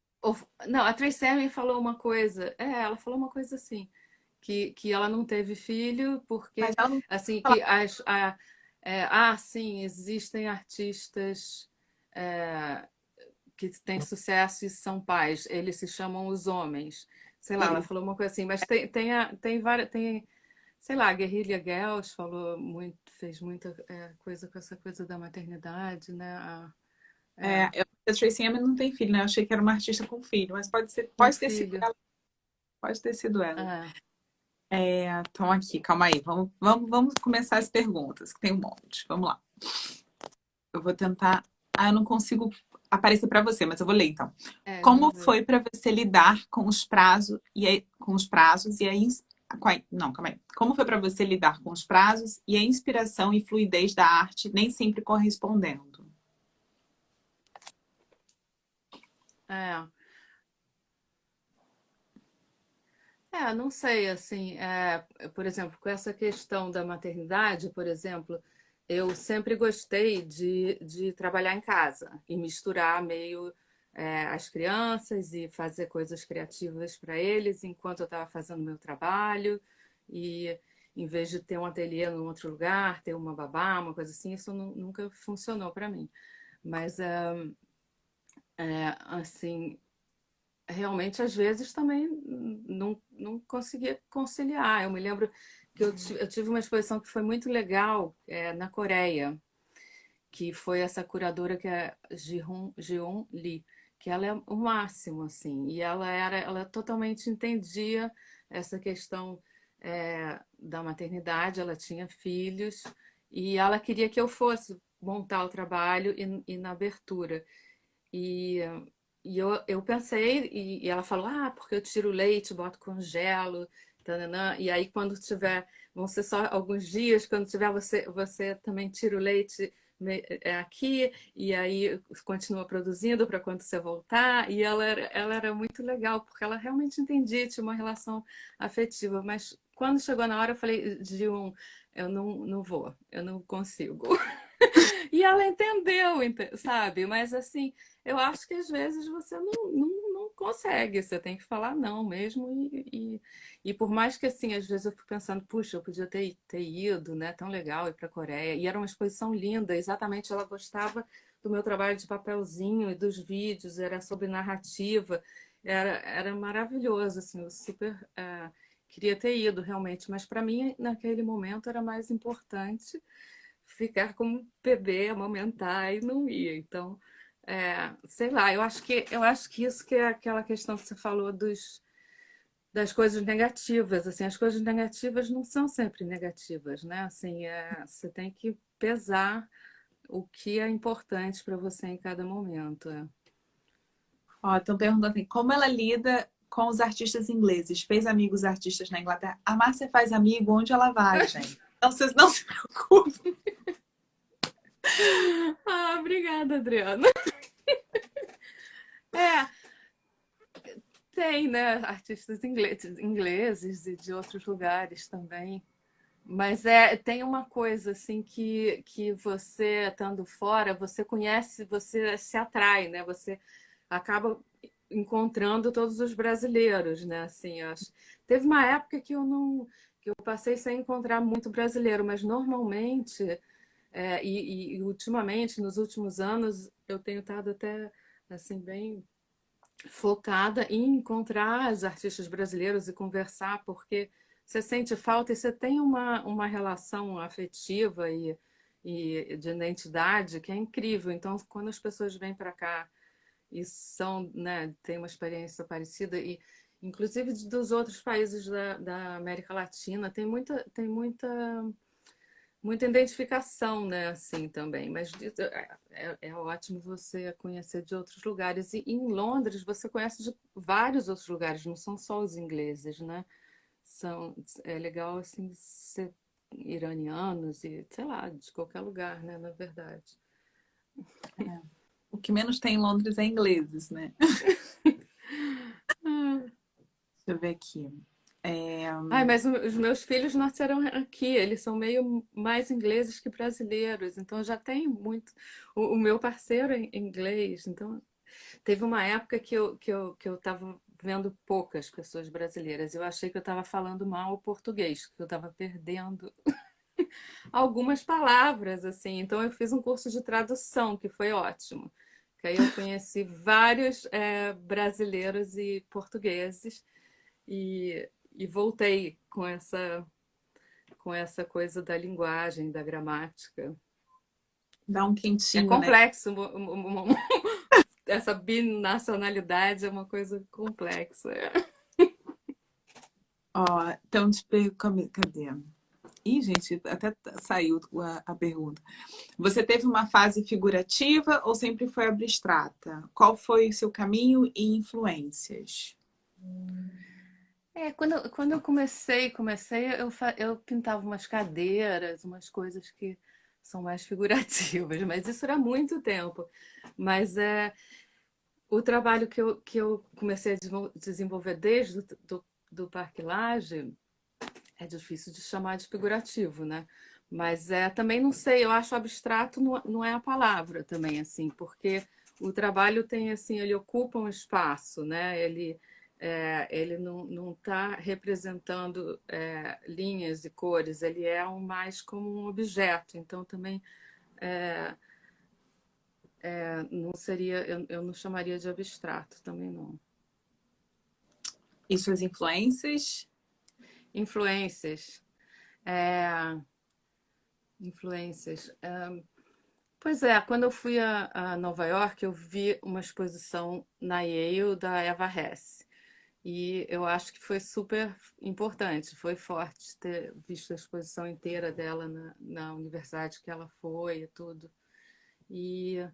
não, a Tracy Emin falou uma coisa, ela falou uma coisa assim, que ela não teve filho Mas porque, ela não assim, fala. sim, existem artistas é, que têm sucesso e são pais, eles se chamam os homens. Sei lá, ela Isso. falou uma coisa assim, mas tem várias, sei lá, a Guerrilla Girls falou muito, fez muita coisa com essa coisa da maternidade, né? É, A Tracy Emin não tem filho, né? Eu achei que era uma artista com filho, mas pode ser, com pode ter sido filho. ela. Pode ter sido ela. É, Então aqui, calma aí. Vamos começar as perguntas, que tem um monte. Vamos lá. Eu vou tentar. Ah, eu não consigo aparecer para você, mas eu vou ler então. Como vamos ver. foi para você lidar com os prazos com os prazos e a não, calma aí. Como foi para você lidar com os prazos e a inspiração e fluidez da arte nem sempre correspondendo? É. Não sei, assim, por exemplo, com essa questão da maternidade, por exemplo, eu sempre gostei de trabalhar em casa e misturar meio as crianças e fazer coisas criativas para eles enquanto eu estava fazendo meu trabalho e em vez de ter um ateliê em outro lugar, ter uma babá, uma coisa assim, isso nunca funcionou para mim. Mas, assim, realmente às vezes também não conseguia conciliar. Eu me lembro que eu tive uma exposição que foi muito legal na Coreia, que foi essa curadora que é Jeon Lee, que ela é o máximo, assim, e ela totalmente entendia essa questão da maternidade, ela tinha filhos, e ela queria que eu fosse montar o trabalho e na abertura. E, eu pensei, e ela falou, porque eu tiro o leite, boto congelo, tananã, e aí quando tiver, vão ser só alguns dias, quando tiver você também tira o leite aqui, e aí continua produzindo para quando você voltar, e ela era muito legal, porque ela realmente entendia, tinha uma relação afetiva, mas quando chegou na hora eu falei, eu não vou, eu não consigo. E ela entendeu, sabe? Mas assim, eu acho que às vezes você não consegue, você tem que falar não mesmo. E por mais que assim, às vezes eu fico pensando, puxa, eu podia ter ido, né? Tão legal ir para a Coreia. E era uma exposição linda, exatamente ela gostava do meu trabalho de papelzinho e dos vídeos, era sobre narrativa, era maravilhoso, assim, eu super queria ter ido realmente, mas para mim, naquele momento, era mais importante ficar como bebê, amamentar e não ia. Então, sei lá, eu acho que isso que é aquela questão que você falou das coisas negativas, assim, as coisas negativas não são sempre negativas, né? Assim, você tem que pesar o que é importante para você em cada momento. Ó, estão perguntando assim, como ela lida com os artistas ingleses? Fez amigos artistas na Inglaterra? A Márcia faz amigo onde ela vai, gente. Então vocês não se preocupem. Ah, obrigada, Adriana. É, tem, né, artistas ingleses e de outros lugares também. Mas tem uma coisa assim que você estando fora, você conhece, você se atrai, né? Você acaba encontrando todos os brasileiros, né? Assim, eu acho. Teve uma época que eu não, que eu passei sem encontrar muito brasileiro, mas normalmente e ultimamente, nos últimos anos, eu tenho estado até assim bem focada em encontrar os artistas brasileiros e conversar, porque você sente falta e você tem uma relação afetiva e de identidade que é incrível. Então, quando as pessoas vêm para cá e são, né, têm uma experiência parecida e inclusive dos outros países da América Latina, tem muita identificação, né, assim também. Mas é ótimo você conhecer de outros lugares. E em Londres você conhece de vários outros lugares, não são só os ingleses, né? É legal assim ser iranianos e sei lá, de qualquer lugar, né, na verdade. O que menos tem em Londres é ingleses, né? Deixa eu ver aqui. Ai, mas os meus filhos nasceram aqui, eles são meio mais ingleses que brasileiros, então já tem muito. O meu parceiro é inglês, então teve uma época que eu estava vendo poucas pessoas brasileiras. Eu achei que eu estava falando mal o português, que eu estava perdendo algumas palavras, assim. Então eu fiz um curso de tradução, que foi ótimo. Que aí eu conheci vários brasileiros e portugueses e voltei com essa coisa da linguagem, da gramática. Dá um É quentinho, né? complexo, essa binacionalidade é uma coisa complexa. Ó, então, cadê? Ih, gente, até saiu a pergunta. Você teve uma fase figurativa ou sempre foi abstrata? Qual foi o seu caminho e influências? Quando eu comecei eu pintava umas cadeiras, umas coisas que são mais figurativas, mas isso era há muito tempo. Mas o trabalho que eu comecei a desenvolver desde do Parque Lage é difícil de chamar de figurativo, né? Mas também não sei, eu acho abstrato não é a palavra também, assim, porque o trabalho tem, assim, ele ocupa um espaço, né? Ele não está representando linhas e cores, ele é mais como um objeto, então também não seria, eu não chamaria de abstrato, também não. E suas influências? Influências. É, influências. Pois é, quando eu fui a Nova York, eu vi uma exposição na Yale da Eva Hesse. E eu acho que foi super importante, foi forte ter visto a exposição inteira dela na universidade que ela foi e tudo. E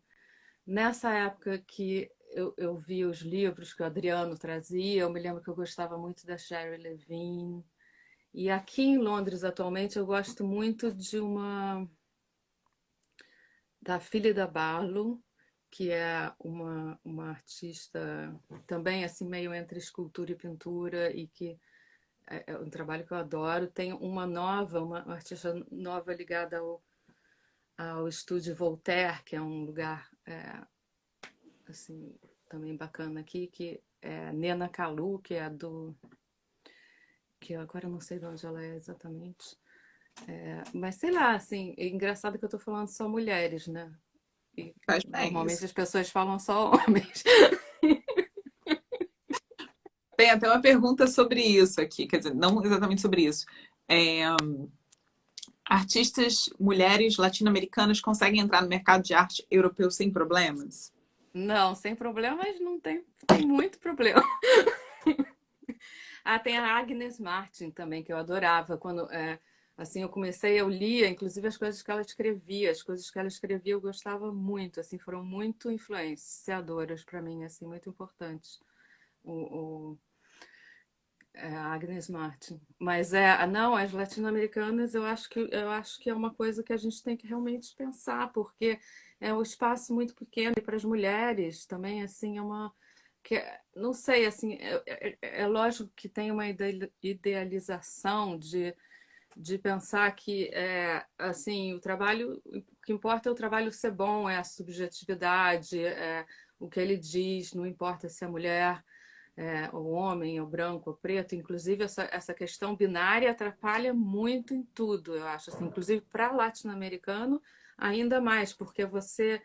nessa época que eu vi os livros que o Adriano trazia, eu me lembro que eu gostava muito da Shari Levine. E aqui em Londres, atualmente, eu gosto muito da Philida Barlow, que é uma artista também assim meio entre escultura e pintura e que é um trabalho que eu adoro. Tem uma artista nova ligada ao estúdio Voltaire, que é um lugar assim também bacana aqui, que é Nena Kalu, que agora eu não sei de onde ela é exatamente. Mas sei lá, assim, é engraçado que eu estou falando só mulheres, né? E Faz bem normalmente isso. as pessoas falam só homens. Tem até uma pergunta sobre isso aqui, quer dizer, não exatamente sobre isso. É, artistas mulheres latino-americanas conseguem entrar no mercado de arte europeu sem problemas? Não, sem problema, mas não tem, tem muito problema. Ah, tem a Agnes Martin também, que eu adorava. Quando assim, eu comecei, eu lia, inclusive as coisas que ela escrevia. As coisas que ela escrevia eu gostava muito, assim, foram muito influenciadoras para mim, assim, muito importantes. O, a Agnes Martin. Mas não, as latino-americanas eu acho que é uma coisa que a gente tem que realmente pensar, porque é um espaço muito pequeno e para as mulheres também assim é uma que não sei assim é lógico que tem uma idealização de pensar que assim o trabalho o que importa é o trabalho ser bom, é a subjetividade, é o que ele diz, não importa se a mulher o homem, o branco, o preto, inclusive essa questão binária atrapalha muito em tudo, eu acho, assim, inclusive para latino-americano ainda mais, porque você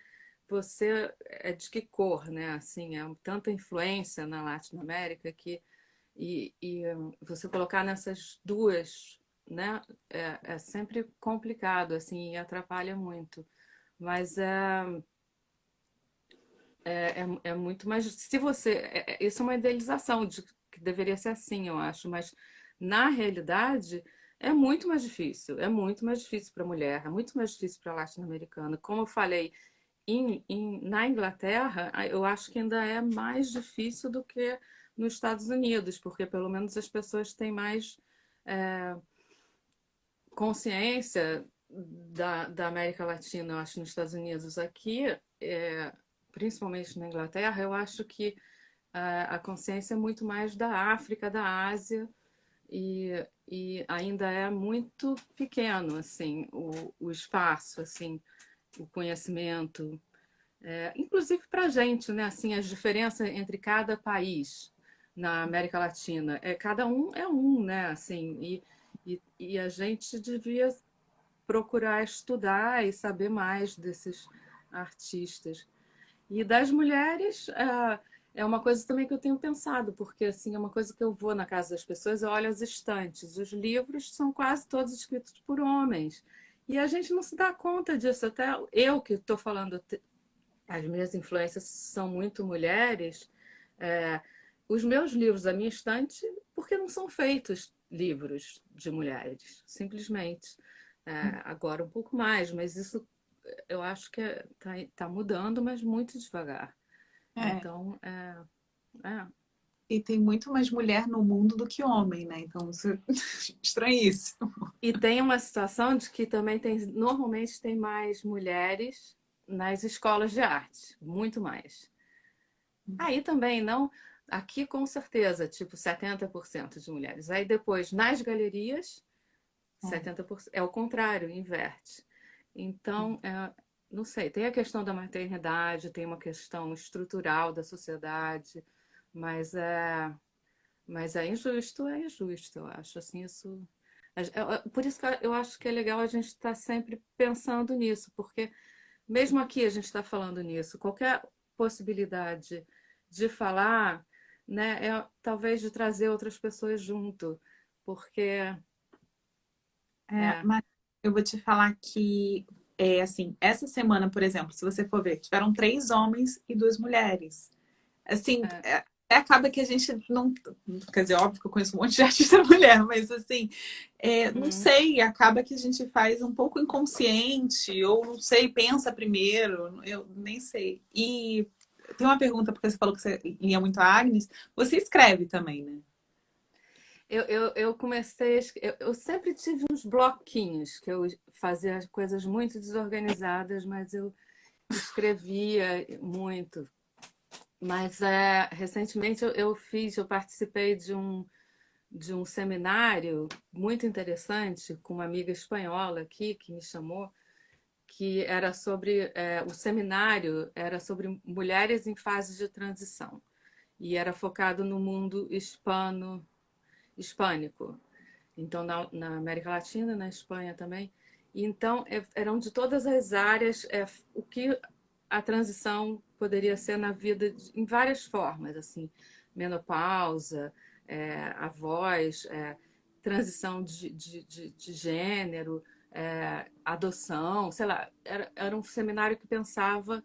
é de que cor, né? Assim, é tanta influência na Latinoamérica que você colocar nessas duas, né? É sempre complicado, assim, e atrapalha muito. Mas é muito mais. Se você. Isso é uma idealização de que deveria ser assim, eu acho, mas na realidade é muito mais difícil. É muito mais difícil para a mulher, é muito mais difícil para a latino-americana. Como eu falei, na Inglaterra, eu acho que ainda é mais difícil do que nos Estados Unidos, porque pelo menos as pessoas têm mais é, consciência da América Latina, eu acho, nos Estados Unidos. Aqui, principalmente na Inglaterra, eu acho que a consciência é muito mais da África, da Ásia, e ainda é muito pequeno, assim, o espaço, assim, o conhecimento. Inclusive para a gente, né? Assim, as diferenças entre cada país na América Latina. Cada um é um, né? Assim, e a gente devia procurar estudar e saber mais desses artistas. E das mulheres, é uma coisa também que eu tenho pensado, porque assim, é uma coisa que eu vou na casa das pessoas, eu olho as estantes, os livros são quase todos escritos por homens. E a gente não se dá conta disso, até eu que estou falando, as minhas influências são muito mulheres, é, os meus livros, a minha estante, porque não são feitos livros de mulheres, simplesmente. Agora um pouco mais, mas isso eu acho que tá mudando, mas muito devagar. É. Então, é. E tem muito mais mulher no mundo do que homem, né? Então, isso é estranhíssimo. E tem uma situação de que também normalmente tem mais mulheres nas escolas de arte, muito mais. Aí também não, aqui com certeza, tipo 70% de mulheres. Aí depois nas galerias, É. 70% é o contrário, inverte. Então, não sei, tem a questão da maternidade, tem uma questão estrutural da sociedade, mas é injusto, eu acho. Assim, isso, por isso que eu acho que é legal a gente estar sempre pensando nisso, porque mesmo aqui a gente está falando nisso, qualquer possibilidade de falar, né, talvez de trazer outras pessoas junto, porque é, Mas eu vou te falar que, assim, essa semana, por exemplo, se você for ver, tiveram 3 homens e 2 mulheres. Assim, é, acaba que a gente não. Quer dizer, óbvio que eu conheço um monte de artista mulher, mas assim, não hum. sei, acaba que a gente faz um pouco inconsciente, ou não sei, pensa primeiro, eu nem sei. E tem uma pergunta, porque você falou que você lia muito a Agnes, você escreve também, né? Eu comecei, eu sempre tive uns bloquinhos que eu fazia coisas muito desorganizadas, mas eu escrevia muito. Mas recentemente eu participei de um seminário muito interessante com uma amiga espanhola aqui que me chamou, que era sobre, o seminário era sobre mulheres em fase de transição e era focado no mundo hispânico. Então, na América Latina, na Espanha também. E, então, eram de todas as áreas o que a transição poderia ser na vida em várias formas, assim, menopausa, a voz, transição de gênero, adoção, sei lá. Era um seminário que pensava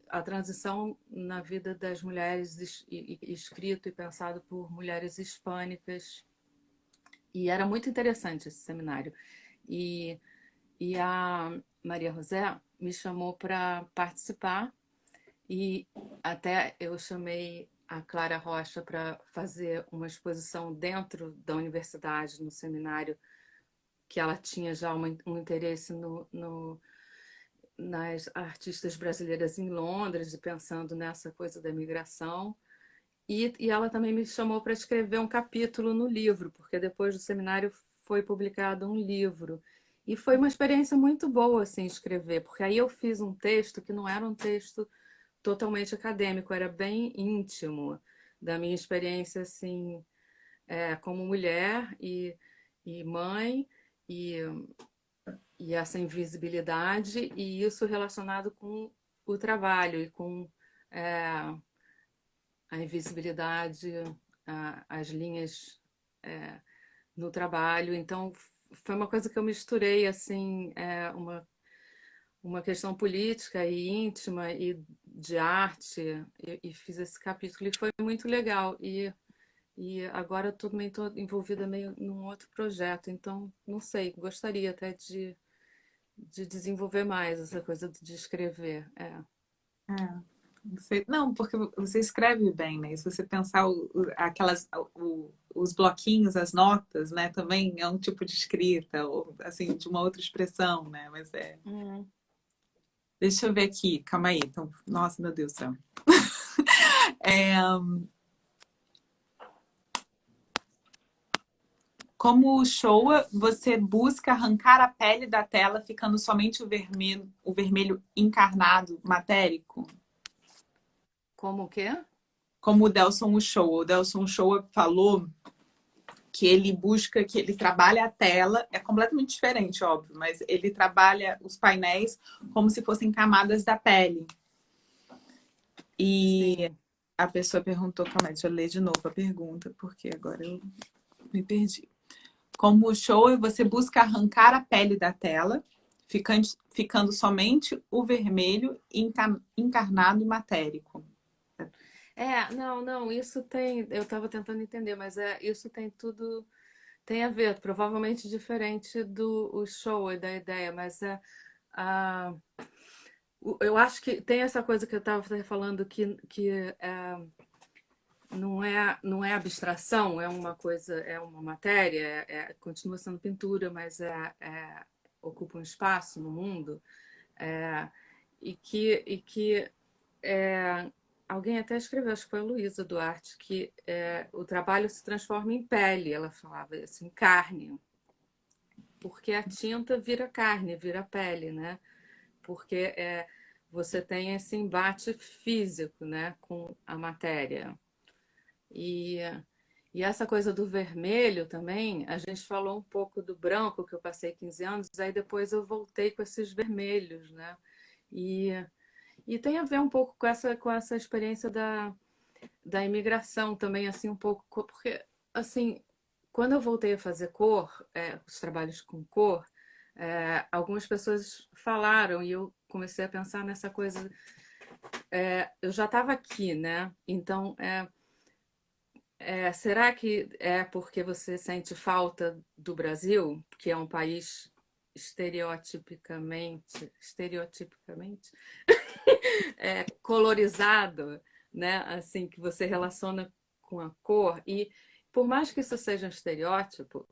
a transição na vida das mulheres, escrito e pensado por mulheres hispânicas. E era muito interessante esse seminário. E, e a Maria José me chamou para participar, e até eu chamei a Clara Rocha para fazer uma exposição dentro da universidade, no seminário, que ela tinha já um interesse nas artistas brasileiras em Londres, e pensando nessa coisa da imigração. E ela também me chamou para escrever um capítulo no livro, porque depois do seminário foi publicado um livro. E foi uma experiência muito boa, assim, escrever, porque aí eu fiz um texto que não era um texto totalmente acadêmico, era bem íntimo da minha experiência, assim, como mulher e mãe, e, e essa invisibilidade, e isso relacionado com o trabalho e com a invisibilidade, as linhas no trabalho. Então, foi uma coisa que eu misturei, assim, uma questão política e íntima e de arte, e fiz esse capítulo, e foi muito legal. E agora também estou envolvida meio num outro projeto, então, não sei, gostaria até de desenvolver mais essa coisa de escrever. Não, porque você escreve bem, né? Se você pensar os bloquinhos, as notas, né? Também é um tipo de escrita, ou assim, de uma outra expressão, né? Mas é. Deixa eu ver aqui, calma aí. Então, nossa, meu Deus do céu. É, como Showa, você busca arrancar a pele da tela, ficando somente o vermelho encarnado, matérico? Como o quê? Como o Delson Uchoa. O Delson Uchoa falou que ele busca, que ele trabalha a tela, é completamente diferente, óbvio, mas ele trabalha os painéis como se fossem camadas da pele. E Sim. a pessoa perguntou, calma aí, deixa eu ler de novo a pergunta, porque agora eu me perdi. Como o show, você busca arrancar a pele da tela, ficando somente o vermelho encarnado e matérico. Não, isso tem. Eu estava tentando entender, mas isso tem tudo. Tem a ver, provavelmente diferente do o show e da ideia, mas a, eu acho que tem essa coisa que eu estava falando que não é abstração, é uma coisa, é uma matéria, continua sendo pintura, mas ocupa um espaço no mundo, é, e que alguém até escreveu, acho que foi a Luísa Duarte, que o trabalho se transforma em pele, ela falava assim, carne, porque a tinta vira carne, vira pele, né? Porque você tem esse embate físico, né, com a matéria. E, e essa coisa do vermelho também, a gente falou um pouco do branco, que eu passei 15 anos, aí depois eu voltei com esses vermelhos, né? E, e tem a ver um pouco com essa experiência da imigração também, assim, um pouco, porque, assim, quando eu voltei a fazer cor, os trabalhos com cor, algumas pessoas falaram e eu comecei a pensar nessa coisa. Eu já estava aqui, né? Então, será que é porque você sente falta do Brasil, que é um país estereotipicamente colorizado, né? Assim, que você relaciona com a cor, e por mais que isso seja um estereótipo,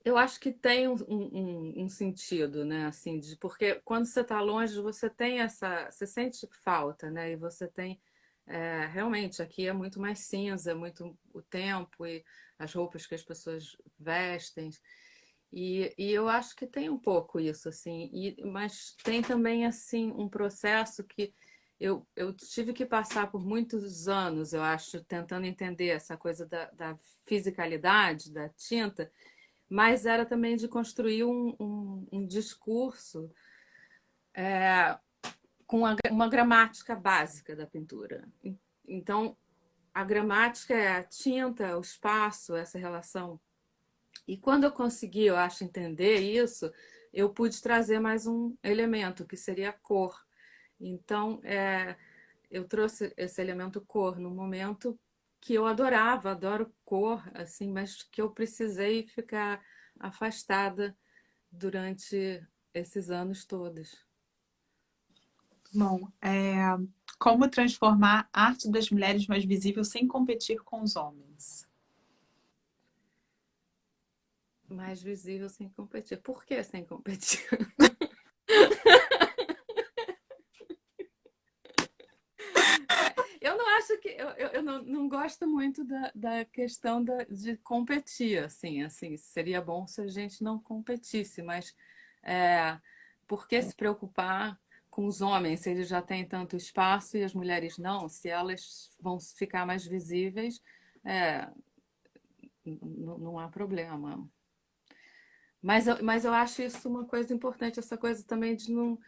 eu acho que tem um sentido, né? Assim, porque quando você está longe, você tem você sente falta, né? E você tem realmente aqui é muito mais cinza, muito o tempo e as roupas que as pessoas vestem. E eu acho que tem um pouco isso, assim. Mas tem também assim um processo que eu tive que passar por muitos anos, eu acho, tentando entender essa coisa da fisicalidade da tinta, mas era também de construir um discurso com uma gramática básica da pintura. Então, a gramática é a tinta, o espaço, essa relação. E quando eu consegui, eu acho, entender isso, eu pude trazer mais um elemento, que seria a cor. Então, eu trouxe esse elemento cor no momento que eu adorava, adoro cor, assim, mas que eu precisei ficar afastada durante esses anos todos. Bom, como transformar a arte das mulheres mais visível sem competir com os homens? Mais visível sem competir. Por que sem competir? Eu não acho que. Eu não gosto muito da questão de competir, assim. Seria bom se a gente não competisse, mas por que se preocupar com os homens se eles já têm tanto espaço e as mulheres não? Se elas vão ficar mais visíveis, é, não há problema. Mas eu acho isso uma coisa importante, essa coisa também de não,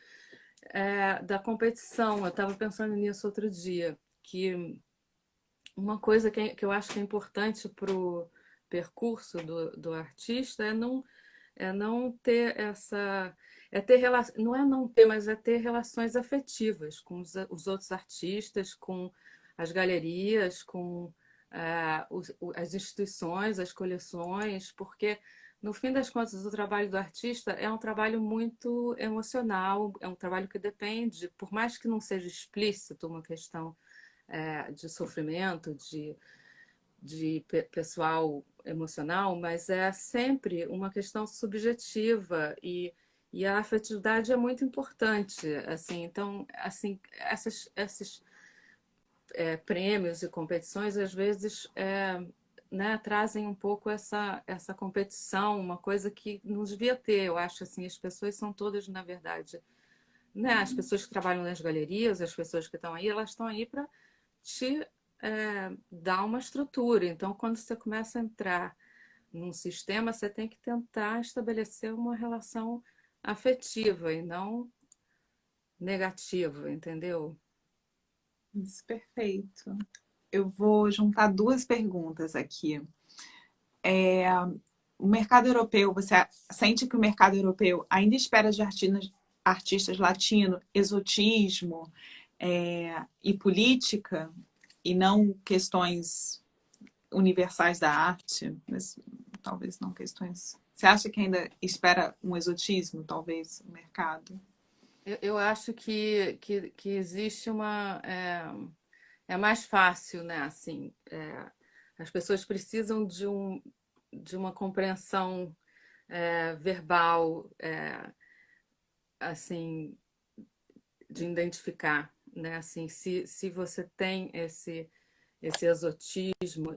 da competição. Eu estava pensando nisso outro dia, que uma coisa que eu acho que é importante para o percurso do artista é não ter essa. Não é não ter, mas é ter relações afetivas com os outros artistas, com as galerias, com as instituições, as coleções, porque no fim das contas o trabalho do artista é um trabalho muito emocional, é um trabalho que depende, por mais que não seja explícito uma questão de sofrimento, de pessoal emocional, mas é sempre uma questão subjetiva e a afetividade é muito importante, assim. Então, assim, esses prêmios e competições às vezes né, trazem um pouco essa competição, uma coisa que não devia ter. Eu acho assim, as pessoas são todas, na verdade, né, as pessoas que trabalham nas galerias, as pessoas que estão aí, elas estão aí para te dar uma estrutura. Então, quando você começa a entrar num sistema, você tem que tentar estabelecer uma relação afetiva e não negativa, entendeu? Isso, perfeito. Eu vou juntar duas perguntas aqui. O mercado europeu, você sente que o mercado europeu ainda espera de artistas latinos exotismo e política, e não questões universais da arte, mas talvez não questões. Você acha que ainda espera um exotismo, talvez, o mercado? Eu acho que existe uma. É mais fácil, né? Assim, as pessoas precisam de uma compreensão verbal, assim, de identificar, né? Assim, se você tem esse exotismo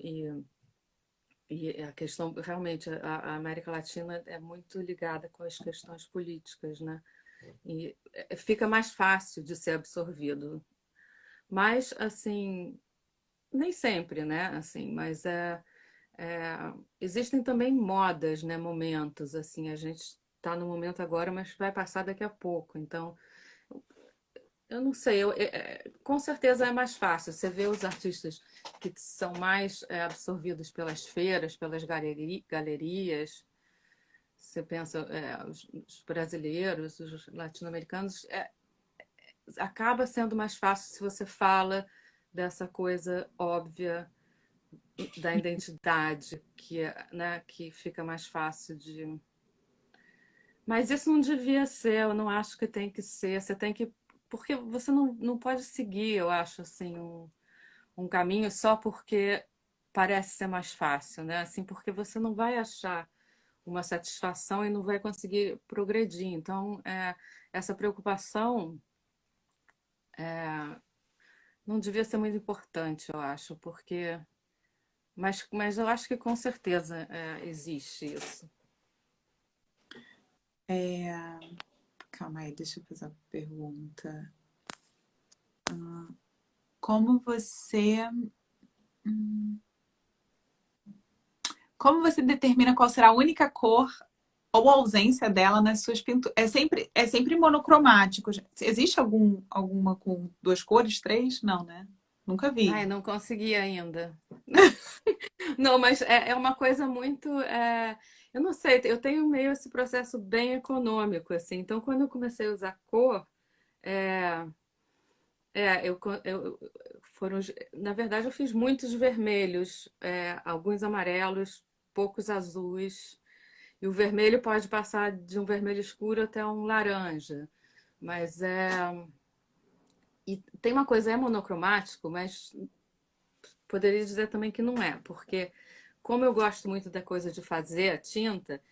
e a questão, realmente, a América Latina é muito ligada com as questões políticas, né? E fica mais fácil de ser absorvido. Mas, assim, nem sempre, né? Assim, mas existem também modas, né? Momentos, assim, a gente está no momento agora, mas vai passar daqui a pouco. Então, eu não sei, com certeza é mais fácil. Você vê os artistas que são mais absorvidos pelas feiras, pelas galerias. Você pensa, os brasileiros, os latino-americanos, acaba sendo mais fácil se você fala dessa coisa óbvia da identidade, né, que fica mais fácil de. Mas isso não devia ser, eu não acho que tem que ser. Você tem que. Porque você não pode seguir, eu acho, assim, um caminho só porque parece ser mais fácil, né? Assim, porque você não vai achar uma satisfação e não vai conseguir progredir. Então, essa preocupação não devia ser muito importante, eu acho, porque. Mas eu acho que com certeza existe isso. Calma aí, deixa eu fazer uma pergunta. Como você. Como você determina qual será a única cor ou ausência dela nas suas pinturas? É sempre monocromático. Existe alguma com duas cores, três? Não, né? Nunca vi. Ai, não consegui ainda. Não, mas é uma coisa muito. Eu não sei, eu tenho meio esse processo bem econômico, assim. Então, quando eu comecei a usar cor, foram, na verdade, eu fiz muitos vermelhos, alguns amarelos, poucos azuis. E o vermelho pode passar de um vermelho escuro até um laranja. Mas e tem uma coisa, é monocromático, mas poderia dizer também que não é, porque como eu gosto muito da coisa de fazer a tinta,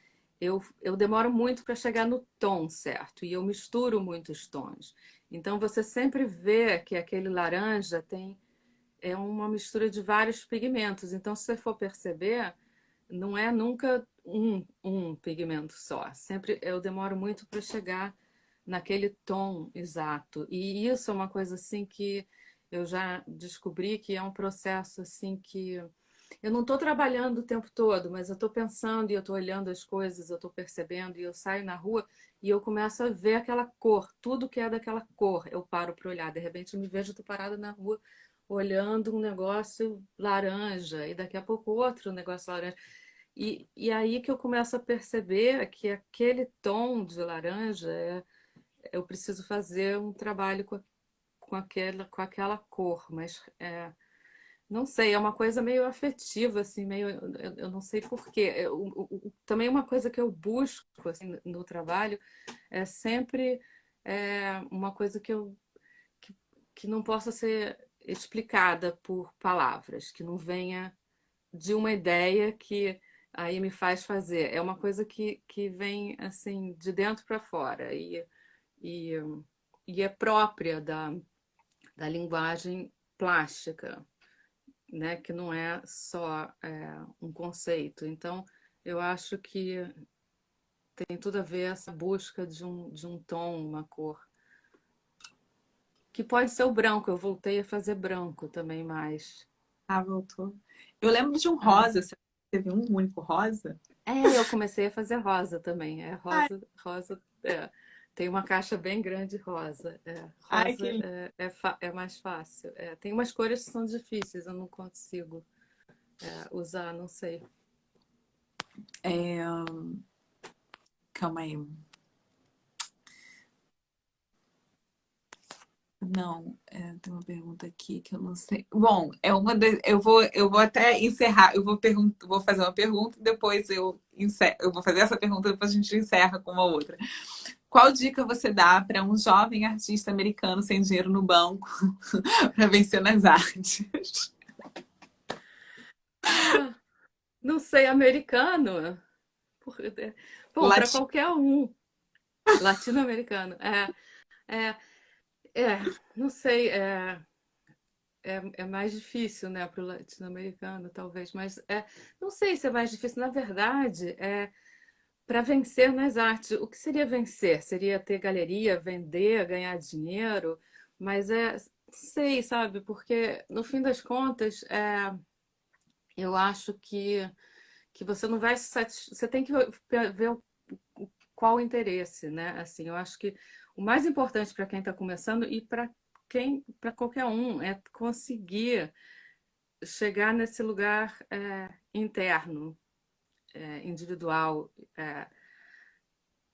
eu demoro muito para chegar no tom certo e eu misturo muitos tons. Então você sempre vê que aquele laranja é uma mistura de vários pigmentos. Então, se você for perceber, não é nunca um pigmento só. Sempre eu demoro muito para chegar naquele tom exato. E isso é uma coisa assim que eu já descobri que é um processo assim que eu não estou trabalhando o tempo todo, mas eu estou pensando e eu estou olhando as coisas, eu estou percebendo e eu saio na rua e eu começo a ver aquela cor, tudo que é daquela cor, eu paro para olhar. De repente eu me vejo, estou parada na rua olhando um negócio laranja e daqui a pouco outro negócio laranja. E aí que eu começo a perceber que aquele tom de laranja eu preciso fazer um trabalho com aquela cor, mas não sei, é uma coisa meio afetiva, assim, meio, eu não sei por quê. Também uma coisa que eu busco assim, no trabalho é sempre uma coisa que, que não possa ser explicada por palavras, que não venha de uma ideia que aí me faz fazer. É uma coisa que vem assim de dentro para fora e, e é própria da linguagem plástica, né? Que não é só um conceito. Então, eu acho que tem tudo a ver essa busca de um tom, uma cor. Que pode ser o branco, eu voltei a fazer branco também mais. Ah, voltou. Eu lembro de um É. rosa. Você teve um único rosa? Eu comecei a fazer rosa também. Ai, Rosa. Tem uma caixa bem grande rosa. ai, que Rosa lindo. é mais fácil. Tem umas cores que são difíceis, eu não consigo usar, não sei. É, calma aí. Não, tem uma pergunta aqui que eu não sei. Bom, eu vou até encerrar. Vou fazer uma pergunta e depois eu encerro. Eu vou fazer essa pergunta e depois a gente encerra com uma outra. Qual dica você dá para um jovem artista americano sem dinheiro no banco para vencer nas artes? Ah, não sei, americano? Por- Bom, para Latino. qualquer um. Latino-americano. É, não sei. É mais difícil, né, para o latino-americano, talvez, mas não sei se é mais difícil. Na verdade, para vencer nas artes, o que seria vencer? Seria ter galeria, vender, ganhar dinheiro, mas sei, sabe, porque no fim das contas, eu acho que você não vai se você tem que ver qual o interesse, né? Assim, eu acho que o mais importante para quem está começando e para qualquer um, é conseguir chegar nesse lugar interno, individual,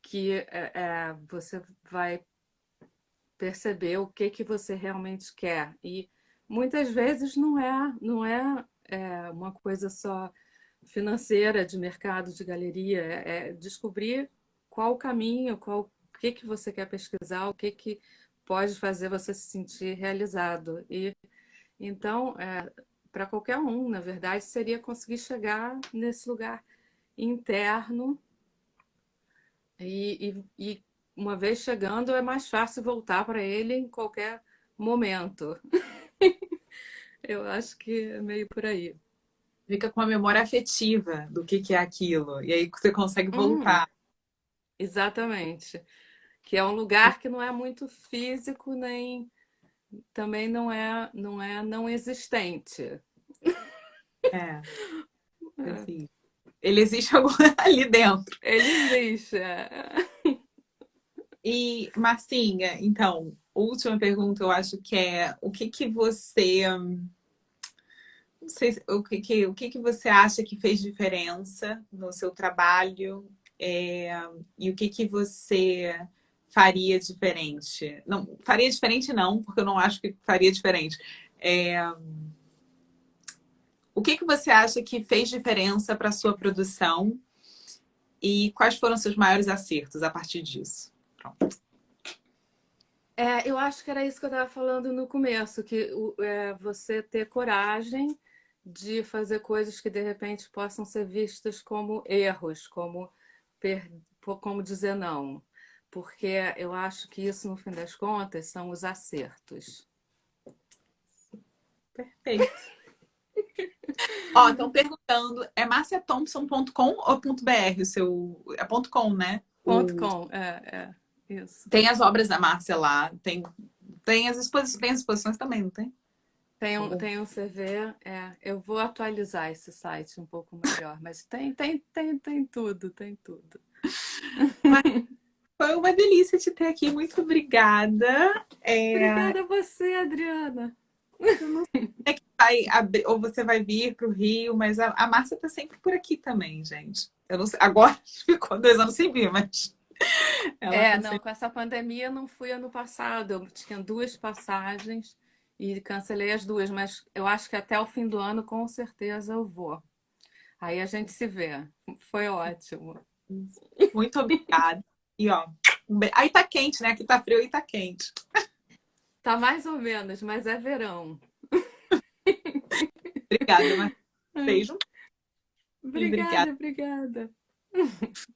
que você vai perceber o que você realmente quer. E muitas vezes não é uma coisa só financeira, de mercado, de galeria, é descobrir qual o caminho, o que você quer pesquisar, o que pode fazer você se sentir realizado. E então, para qualquer um, na verdade, seria conseguir chegar nesse lugar interno e uma vez chegando é mais fácil voltar para ele em qualquer momento. Eu acho que é meio por aí. Fica com a memória afetiva do que é aquilo. E aí você consegue Hum, voltar. exatamente. Que é um lugar que não é muito físico, nem também não existente. É, assim. Ele existe algum ali dentro. Ele existe. E, Marcinha, então, última pergunta, eu acho que é o que que você, não sei, o que que você acha que fez diferença no seu trabalho, e o que que você faria diferente? Não, faria diferente não, porque eu não acho que faria diferente. É, o que que você acha que fez diferença para a sua produção e quais foram seus maiores acertos a partir disso? Pronto. Eu acho que era isso que eu estava falando no começo, que você ter coragem de fazer coisas que de repente possam ser vistas como erros, per- como dizer não. Porque eu acho que isso, no fim das contas, são os acertos. Perfeito. Ó, estão perguntando, é marciathompson.com ou .br o seu... É .com, né? Ponto O... com, isso. Tem as obras da Márcia lá, tem as exposições também, não tem? Tem um CV, eu vou atualizar esse site um pouco melhor, mas tem tudo, tem tudo. Mas foi uma delícia te ter aqui, muito obrigada. Obrigada a você, Adriana. Eu não sei é que vai abrir, ou você vai vir para o Rio, mas a Márcia tá sempre por aqui também, gente. Eu não sei, agora ficou 2 anos sem vir, mas ela tá Não, sempre. com essa pandemia eu não fui ano passado. Eu tinha 2 passagens e cancelei as 2, mas eu acho que até o fim do ano com certeza eu vou. Aí a gente se vê. Foi ótimo. Muito obrigada. E ó, aí tá quente, né? Aqui tá frio e tá quente. Tá mais ou menos, mas é verão. Obrigada, mas beijo e obrigada. Obrigada, obrigada.